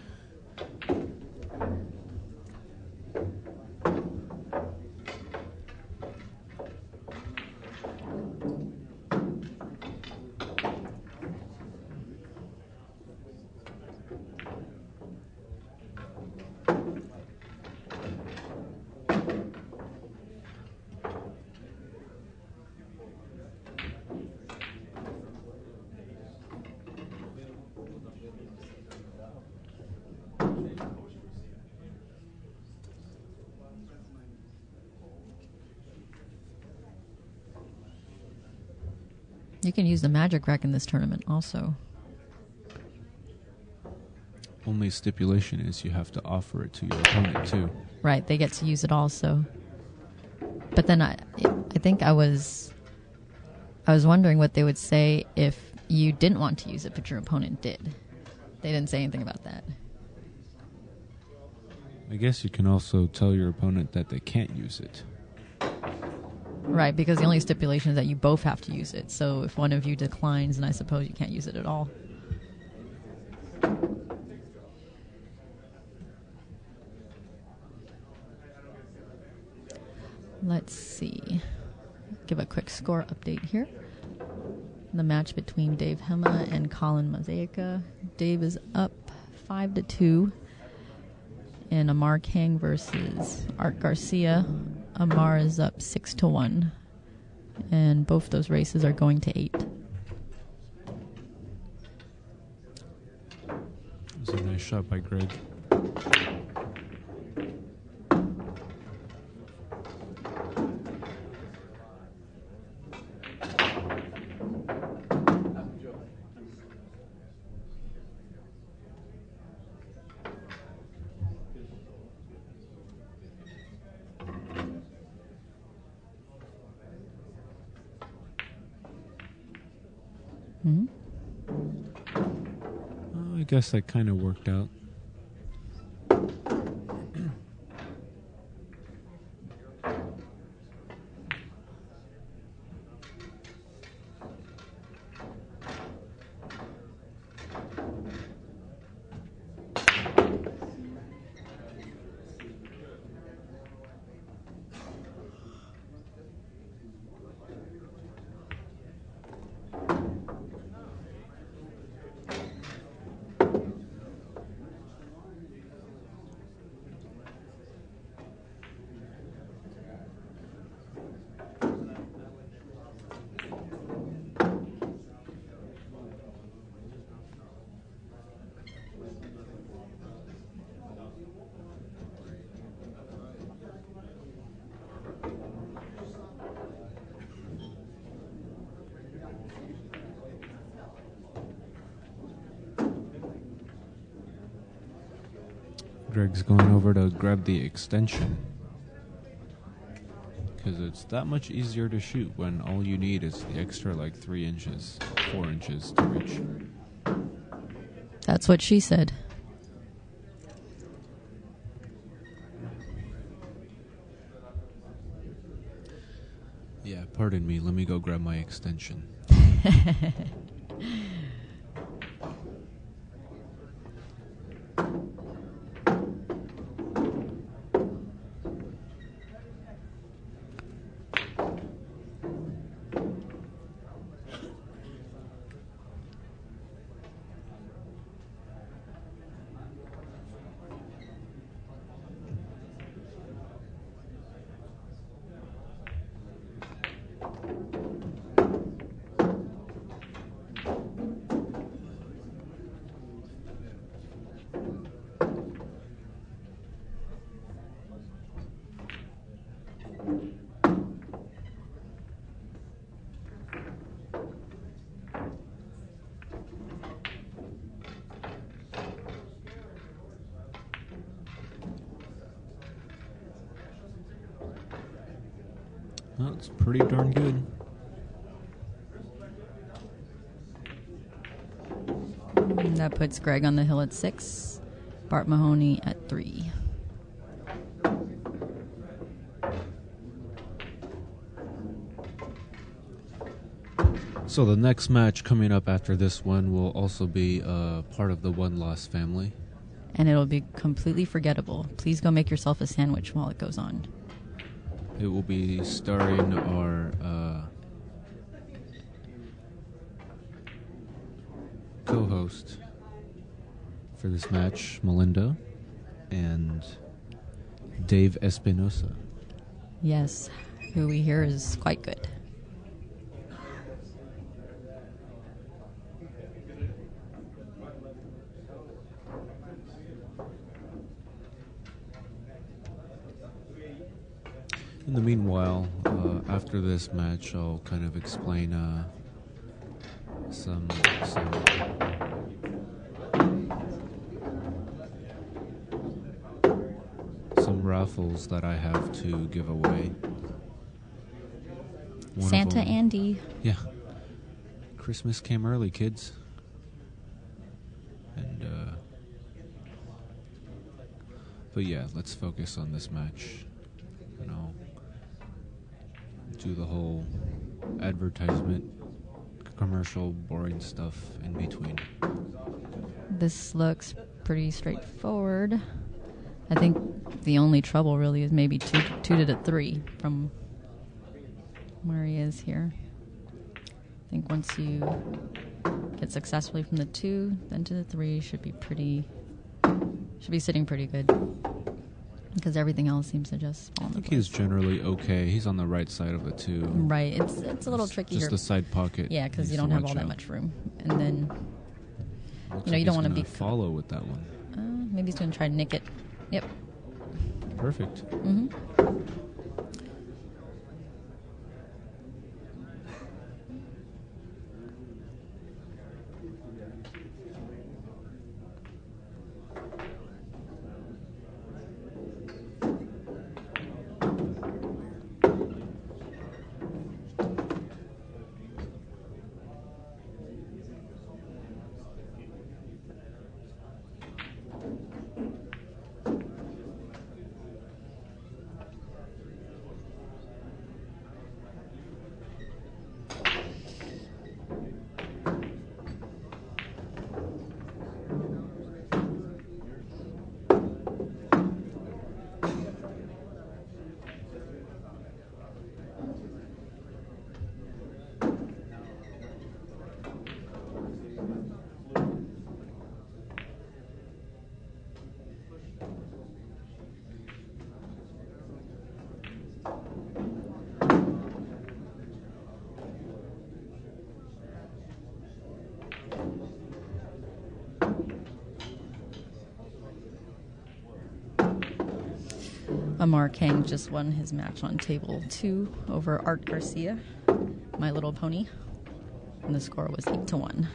You can use the magic rack in this tournament also. Only stipulation is you have to offer it to your opponent too. Right, they get to use it also. But then I think I was wondering what they would say if you didn't want to use it, but your opponent did. They didn't say anything about that. I guess you can also tell your opponent that they can't use it. Right, because the only stipulation is that you both have to use it. So if one of you declines, then I suppose you can't use it at all. Let's see. Give a quick score update here. The match between Dave Hema and Colin Mosaica. Dave is up 5-2 in Amar Kang versus Art Garcia. Amar is up 6-1, and both those races are going to 8. It was a nice shot by Greg. I guess that kind of worked out. Greg's going over to grab the extension because it's that much easier to shoot when all you need is the extra like 3 inches, 4 inches to reach. That's what she said. Pardon me, let me go grab my extension. Well, it's pretty darn good. And that puts Greg on the hill at 6, Bart Mahoney at 3. So the next match coming up after this one will also be part of the One Loss family. And it'll be completely forgettable. Please go make yourself a sandwich while it goes on. It will be starring our co-host for this match, Melinda, and Dave Espinosa. Yes, who we hear is quite good. In the meanwhile, after this match, I'll kind of explain some raffles that I have to give away. One Santa of them, Andy. yeah. Christmas came early, kids. And but yeah, let's focus on this match. You know, do the whole advertisement, commercial, boring stuff in between. This looks pretty straightforward. I think the only trouble really is maybe 2 to the 3 from where he is here. I think once you get successfully from the 2, then to the 3 should be sitting pretty good. Because everything else seems to just fall into I think place. he's generally okay. He's on the right side of the 2. Right. It's a little tricky just here. the side pocket. Yeah, because you needs don't to have watch all that out. much room. And then, Looks you like don't want to he's be... gonna follow with that one. maybe he's going to try to nick it. Yep. Perfect. Mm-hmm. Amar Kang just won his match on table 2 over Art Garcia, My Little Pony, and the score was 8-1.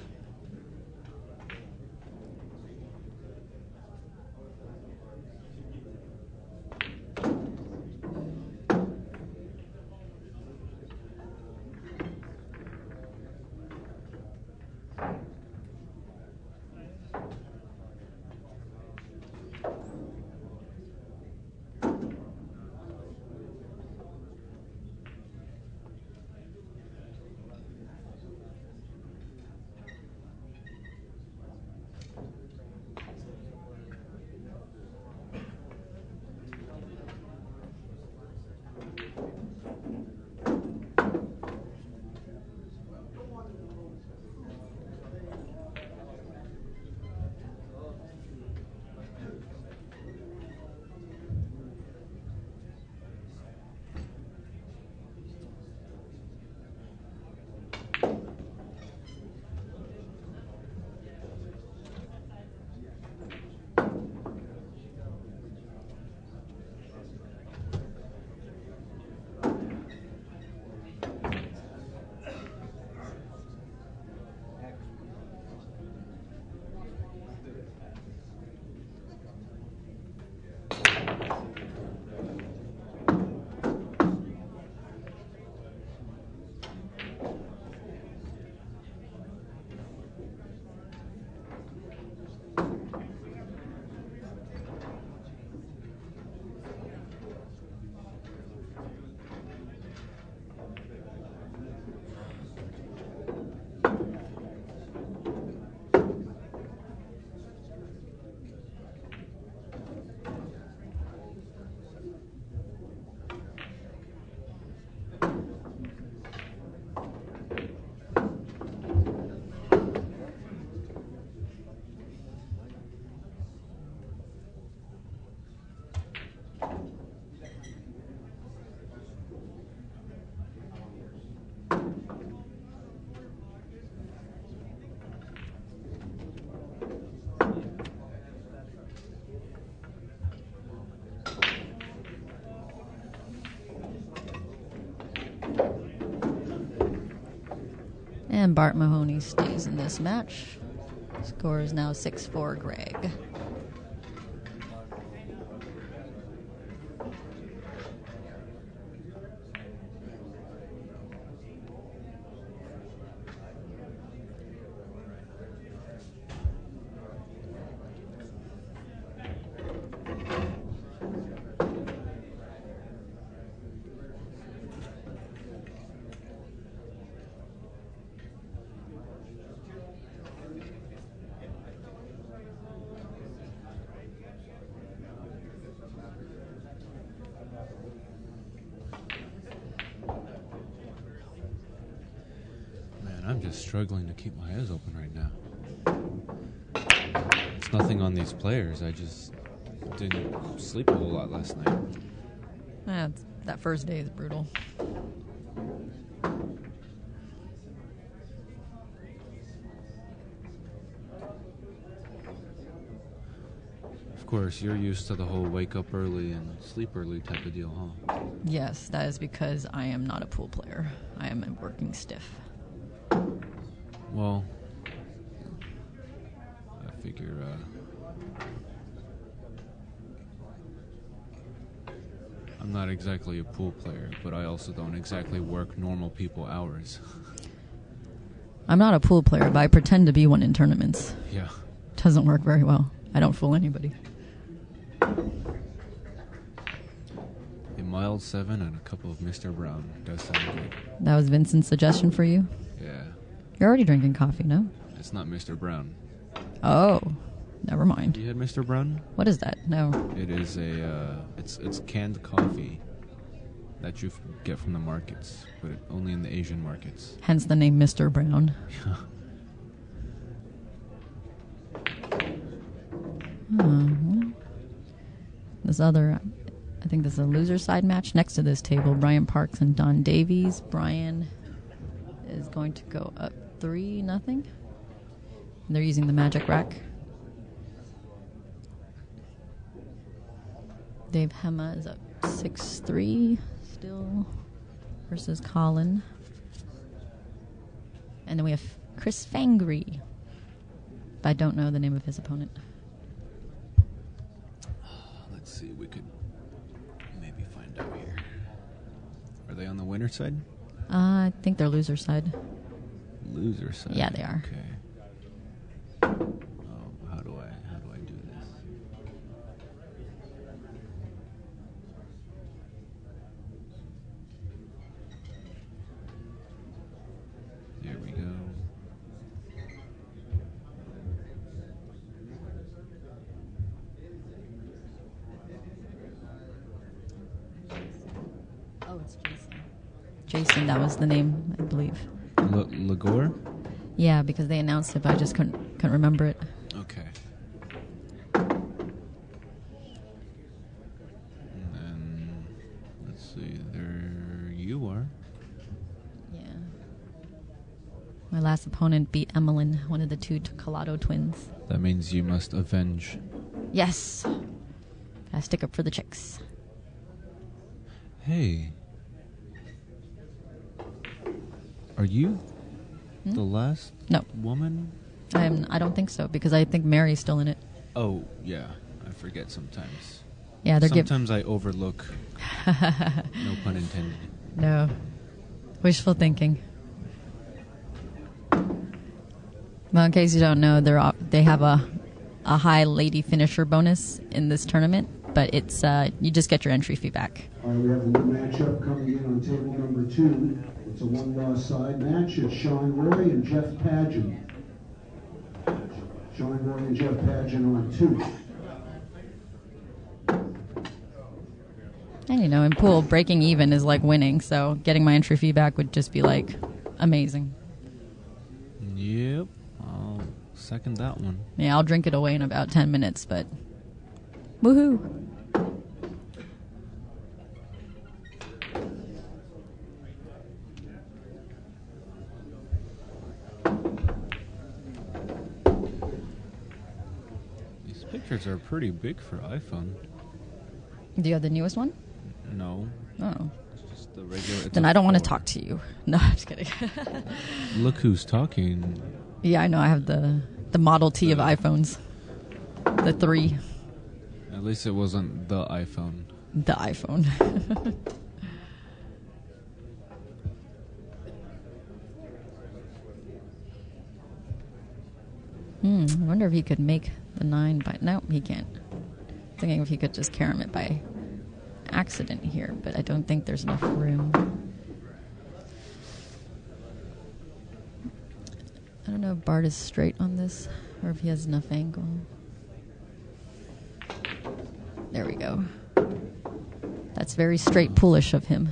And Bart Mahoney stays in this match. Score is now 6-4 Greg. I'm just struggling to keep my eyes open right now. It's nothing on these players. I just didn't sleep a whole lot last night. That first day is brutal. Of course, you're used to the whole wake up early and sleep early type of deal, huh? Yes, that is because I am not a pool player. I am a working stiff. Well, I figure, I'm not exactly a pool player, but I also don't exactly work normal people hours. I'm not a pool player, but I pretend to be one in tournaments. Yeah. Doesn't work very well. I don't fool anybody. A mild 7 and a couple of Mr. Brown. Does sound good. That was Vincent's suggestion for you? Yeah. You're already drinking coffee, no? It's not Mr. Brown. Oh, never mind. You had Mr. Brown? What is that? No. It is it's canned coffee that you get from the markets, but only in the Asian markets. Hence the name Mr. Brown. This other, I think this is a loser side match. Next to this table, Brian Parks and Don Davies. Brian is going to go up 3-0. They're using the magic rack. Dave Hema is up 6-3 still versus Colin. And then we have Chris Fangry. But I don't know the name of his opponent. Let's see, we could maybe find out here. Are they on the winner side? I think they're loser side. Loser side? Yeah, they are. Okay. Oh, how do I do this? There we go. Oh, it's Jason. Jason, that was the name, I believe. Lagore? Yeah, because they announced it, but I just couldn't remember it. Okay. And then, let's see, there you are. Yeah. My last opponent beat Emmeline, one of the two Collado twins. That means you must avenge. Yes. I stick up for the chicks. Hey. Are you the last No. woman? I don't think so, because I think Mary's still in it. Oh, yeah. I forget sometimes. Yeah, they're Sometimes I overlook. No pun intended. No. Wishful thinking. Well, in case you don't know, they have a high lady finisher bonus in this tournament, but it's you just get your entry fee back. All right, we have a new matchup coming in on table number 2. It's a one-loss side match. It's Sean Roy and Jeff Padgett. Sean Roy and Jeff Padgett on 2. And you know, in pool, breaking even is like winning, so getting my entry fee back would just be like amazing. Yep. I'll second that one. Yeah, I'll drink it away in about 10 minutes, but woohoo! These pictures are pretty big for iPhone. Do you have the newest one? No. Oh. It's Just the regular. Then I don't want to talk to you. No, I'm just kidding. Look who's talking. Yeah, I know. I have the Model T of iPhones. The 3. At least it wasn't the iPhone. The iPhone. I wonder if he could make the 9 by... No, he can't. Thinking if he could just carom it by accident here, but I don't think there's enough room. I don't know if Bart is straight on this, or if he has enough angle. There we go. That's very straight poolish of him.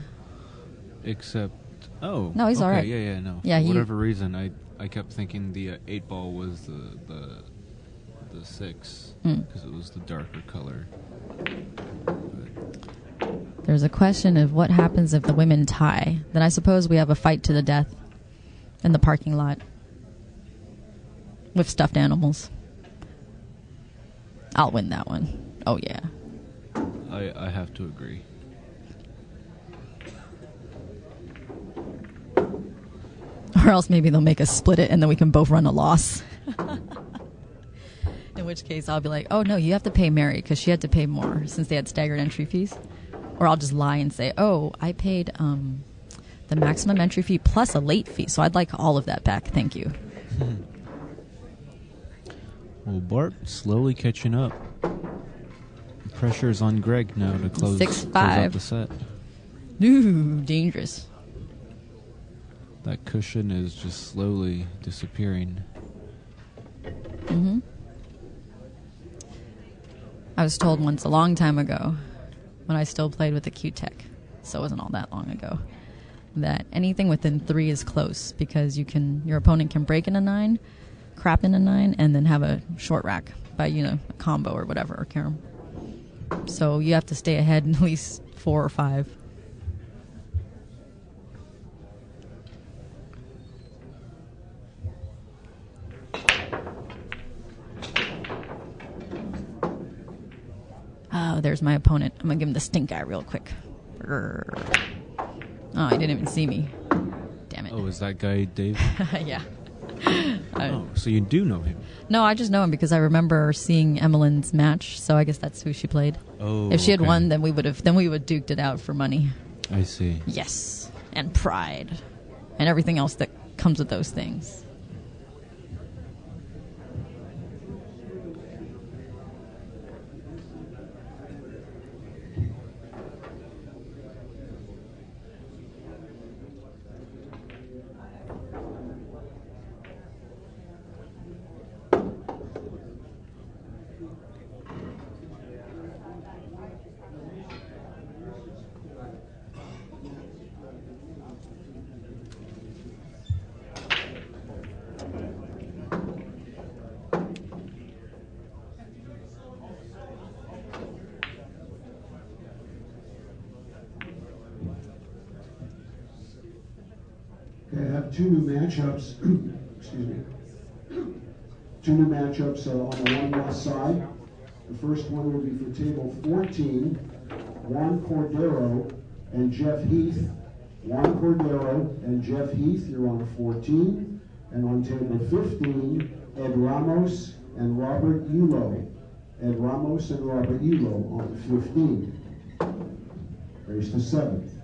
Except... Oh. No, he's okay, all right. Yeah, no. Yeah, For whatever reason, I kept thinking the 8 ball was the 6, because it was the darker color. But There's a question of what happens if the women tie. Then I suppose we have a fight to the death in the parking lot with stuffed animals. I'll win that one. Oh, yeah. I have to agree. Or else maybe they'll make us split it and then we can both run a loss. In which case I'll be like, oh no, you have to pay Mary because she had to pay more since they had staggered entry fees. Or I'll just lie and say, oh, I paid the maximum entry fee plus a late fee, so I'd like all of that back. Thank you. Well, Bart slowly catching up. Pressure's on Greg now to close out the set. Ooh, dangerous. That cushion is just slowly disappearing. I was told once a long time ago, when I still played with the Q-Tech, so it wasn't all that long ago, that anything within 3 is close because your opponent can break in a 9, crap in a 9, and then have a short rack by, a combo or whatever, or carom. So you have to stay ahead in at least 4 or 5. Oh, there's my opponent. I'm going to give him the stink eye real quick. Oh, he didn't even see me. Damn it. Oh, is that guy Dave? Yeah. Oh, so you do know him? No, I just know him because I remember seeing Emmeline's match, so I guess that's who she played. Oh, if she had okay. won, then we would have duked it out for money. I see. Yes, and pride, and everything else that comes with those things. Okay, I have 2 new matchups. Excuse me. 2 new matchups on the one loss side. The first one will be for table 14, Juan Cordero and Jeff Heath. Juan Cordero and Jeff Heath, you're on 14. And on table 15, Ed Ramos and Robert Ulo. Ed Ramos and Robert Ulo on 15. Race to 7th.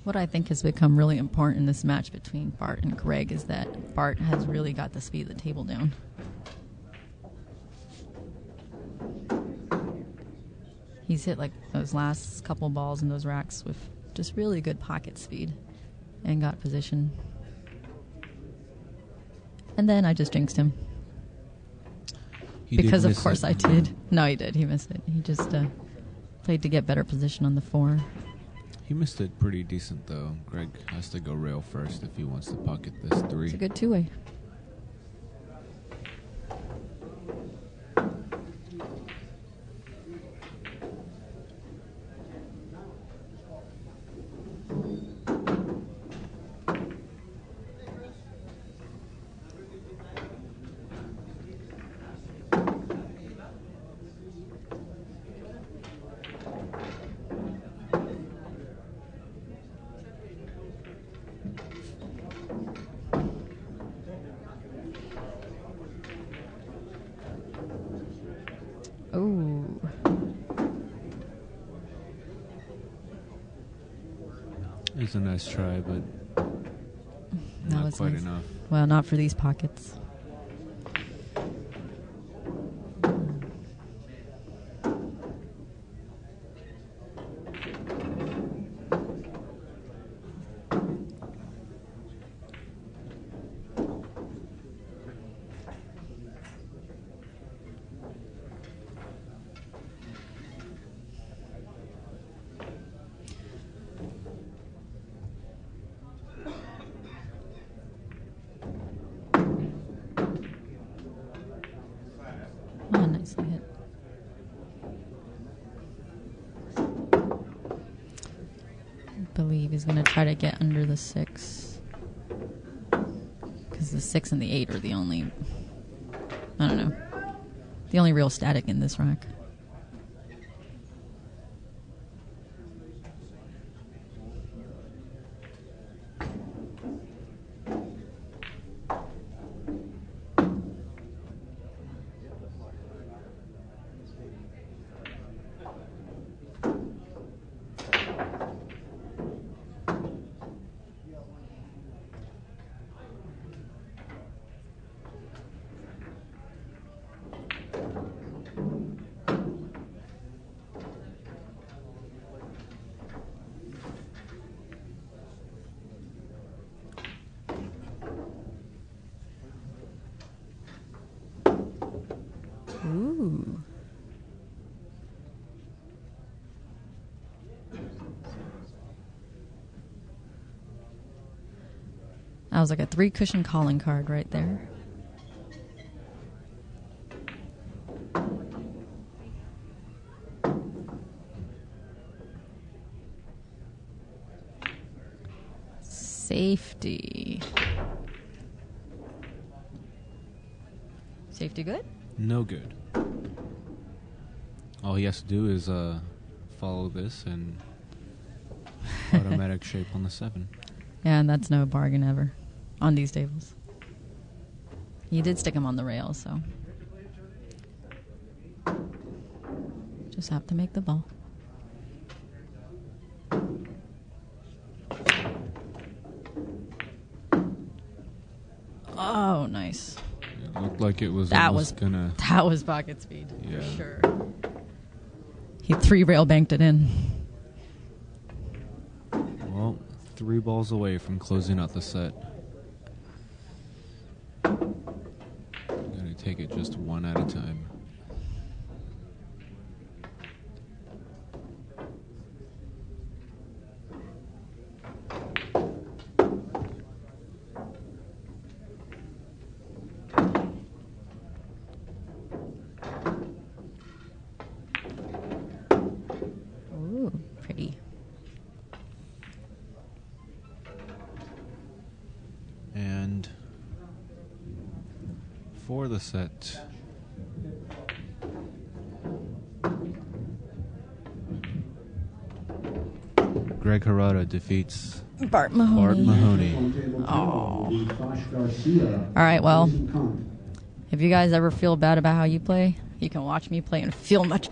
What I think has become really important in this match between Bart and Greg is that Bart has really got the speed of the table down. He's hit like those last couple balls in those racks with just really good pocket speed and got position. And then I just jinxed him. Because of course I did. No, he did. He missed it. He just played to get better position on the 4. He missed it pretty decent, though. Greg has to go rail first if he wants to pocket this 3. It's a good 2-way. a nice try, but That not was quite nice. enough. Well, not for these pockets. Oh, nicely hit. I believe he's going to try to get under the 6. Because the 6 and the 8 are the only... I don't know. The only real static in this rack. Ooh. That was like a 3-cushion calling card right there. Safety. Safety good? No good. All he has to do is follow this and automatic shape on the 7. Yeah, and that's no bargain ever on these tables. You did stick him on the rail, so just have to make the ball. Oh, nice. It looked like it was That almost was gonna... That was pocket speed, Yeah. for sure. He 3-rail banked it in. Well, 3 balls away from closing out the set. Gotta take it just one at a time. Ooh, pretty. And for the set, Greg Harada defeats Bart Mahoney. Bart Mahoney. All right, well, if you guys ever feel bad about how you play, you can watch me play and feel much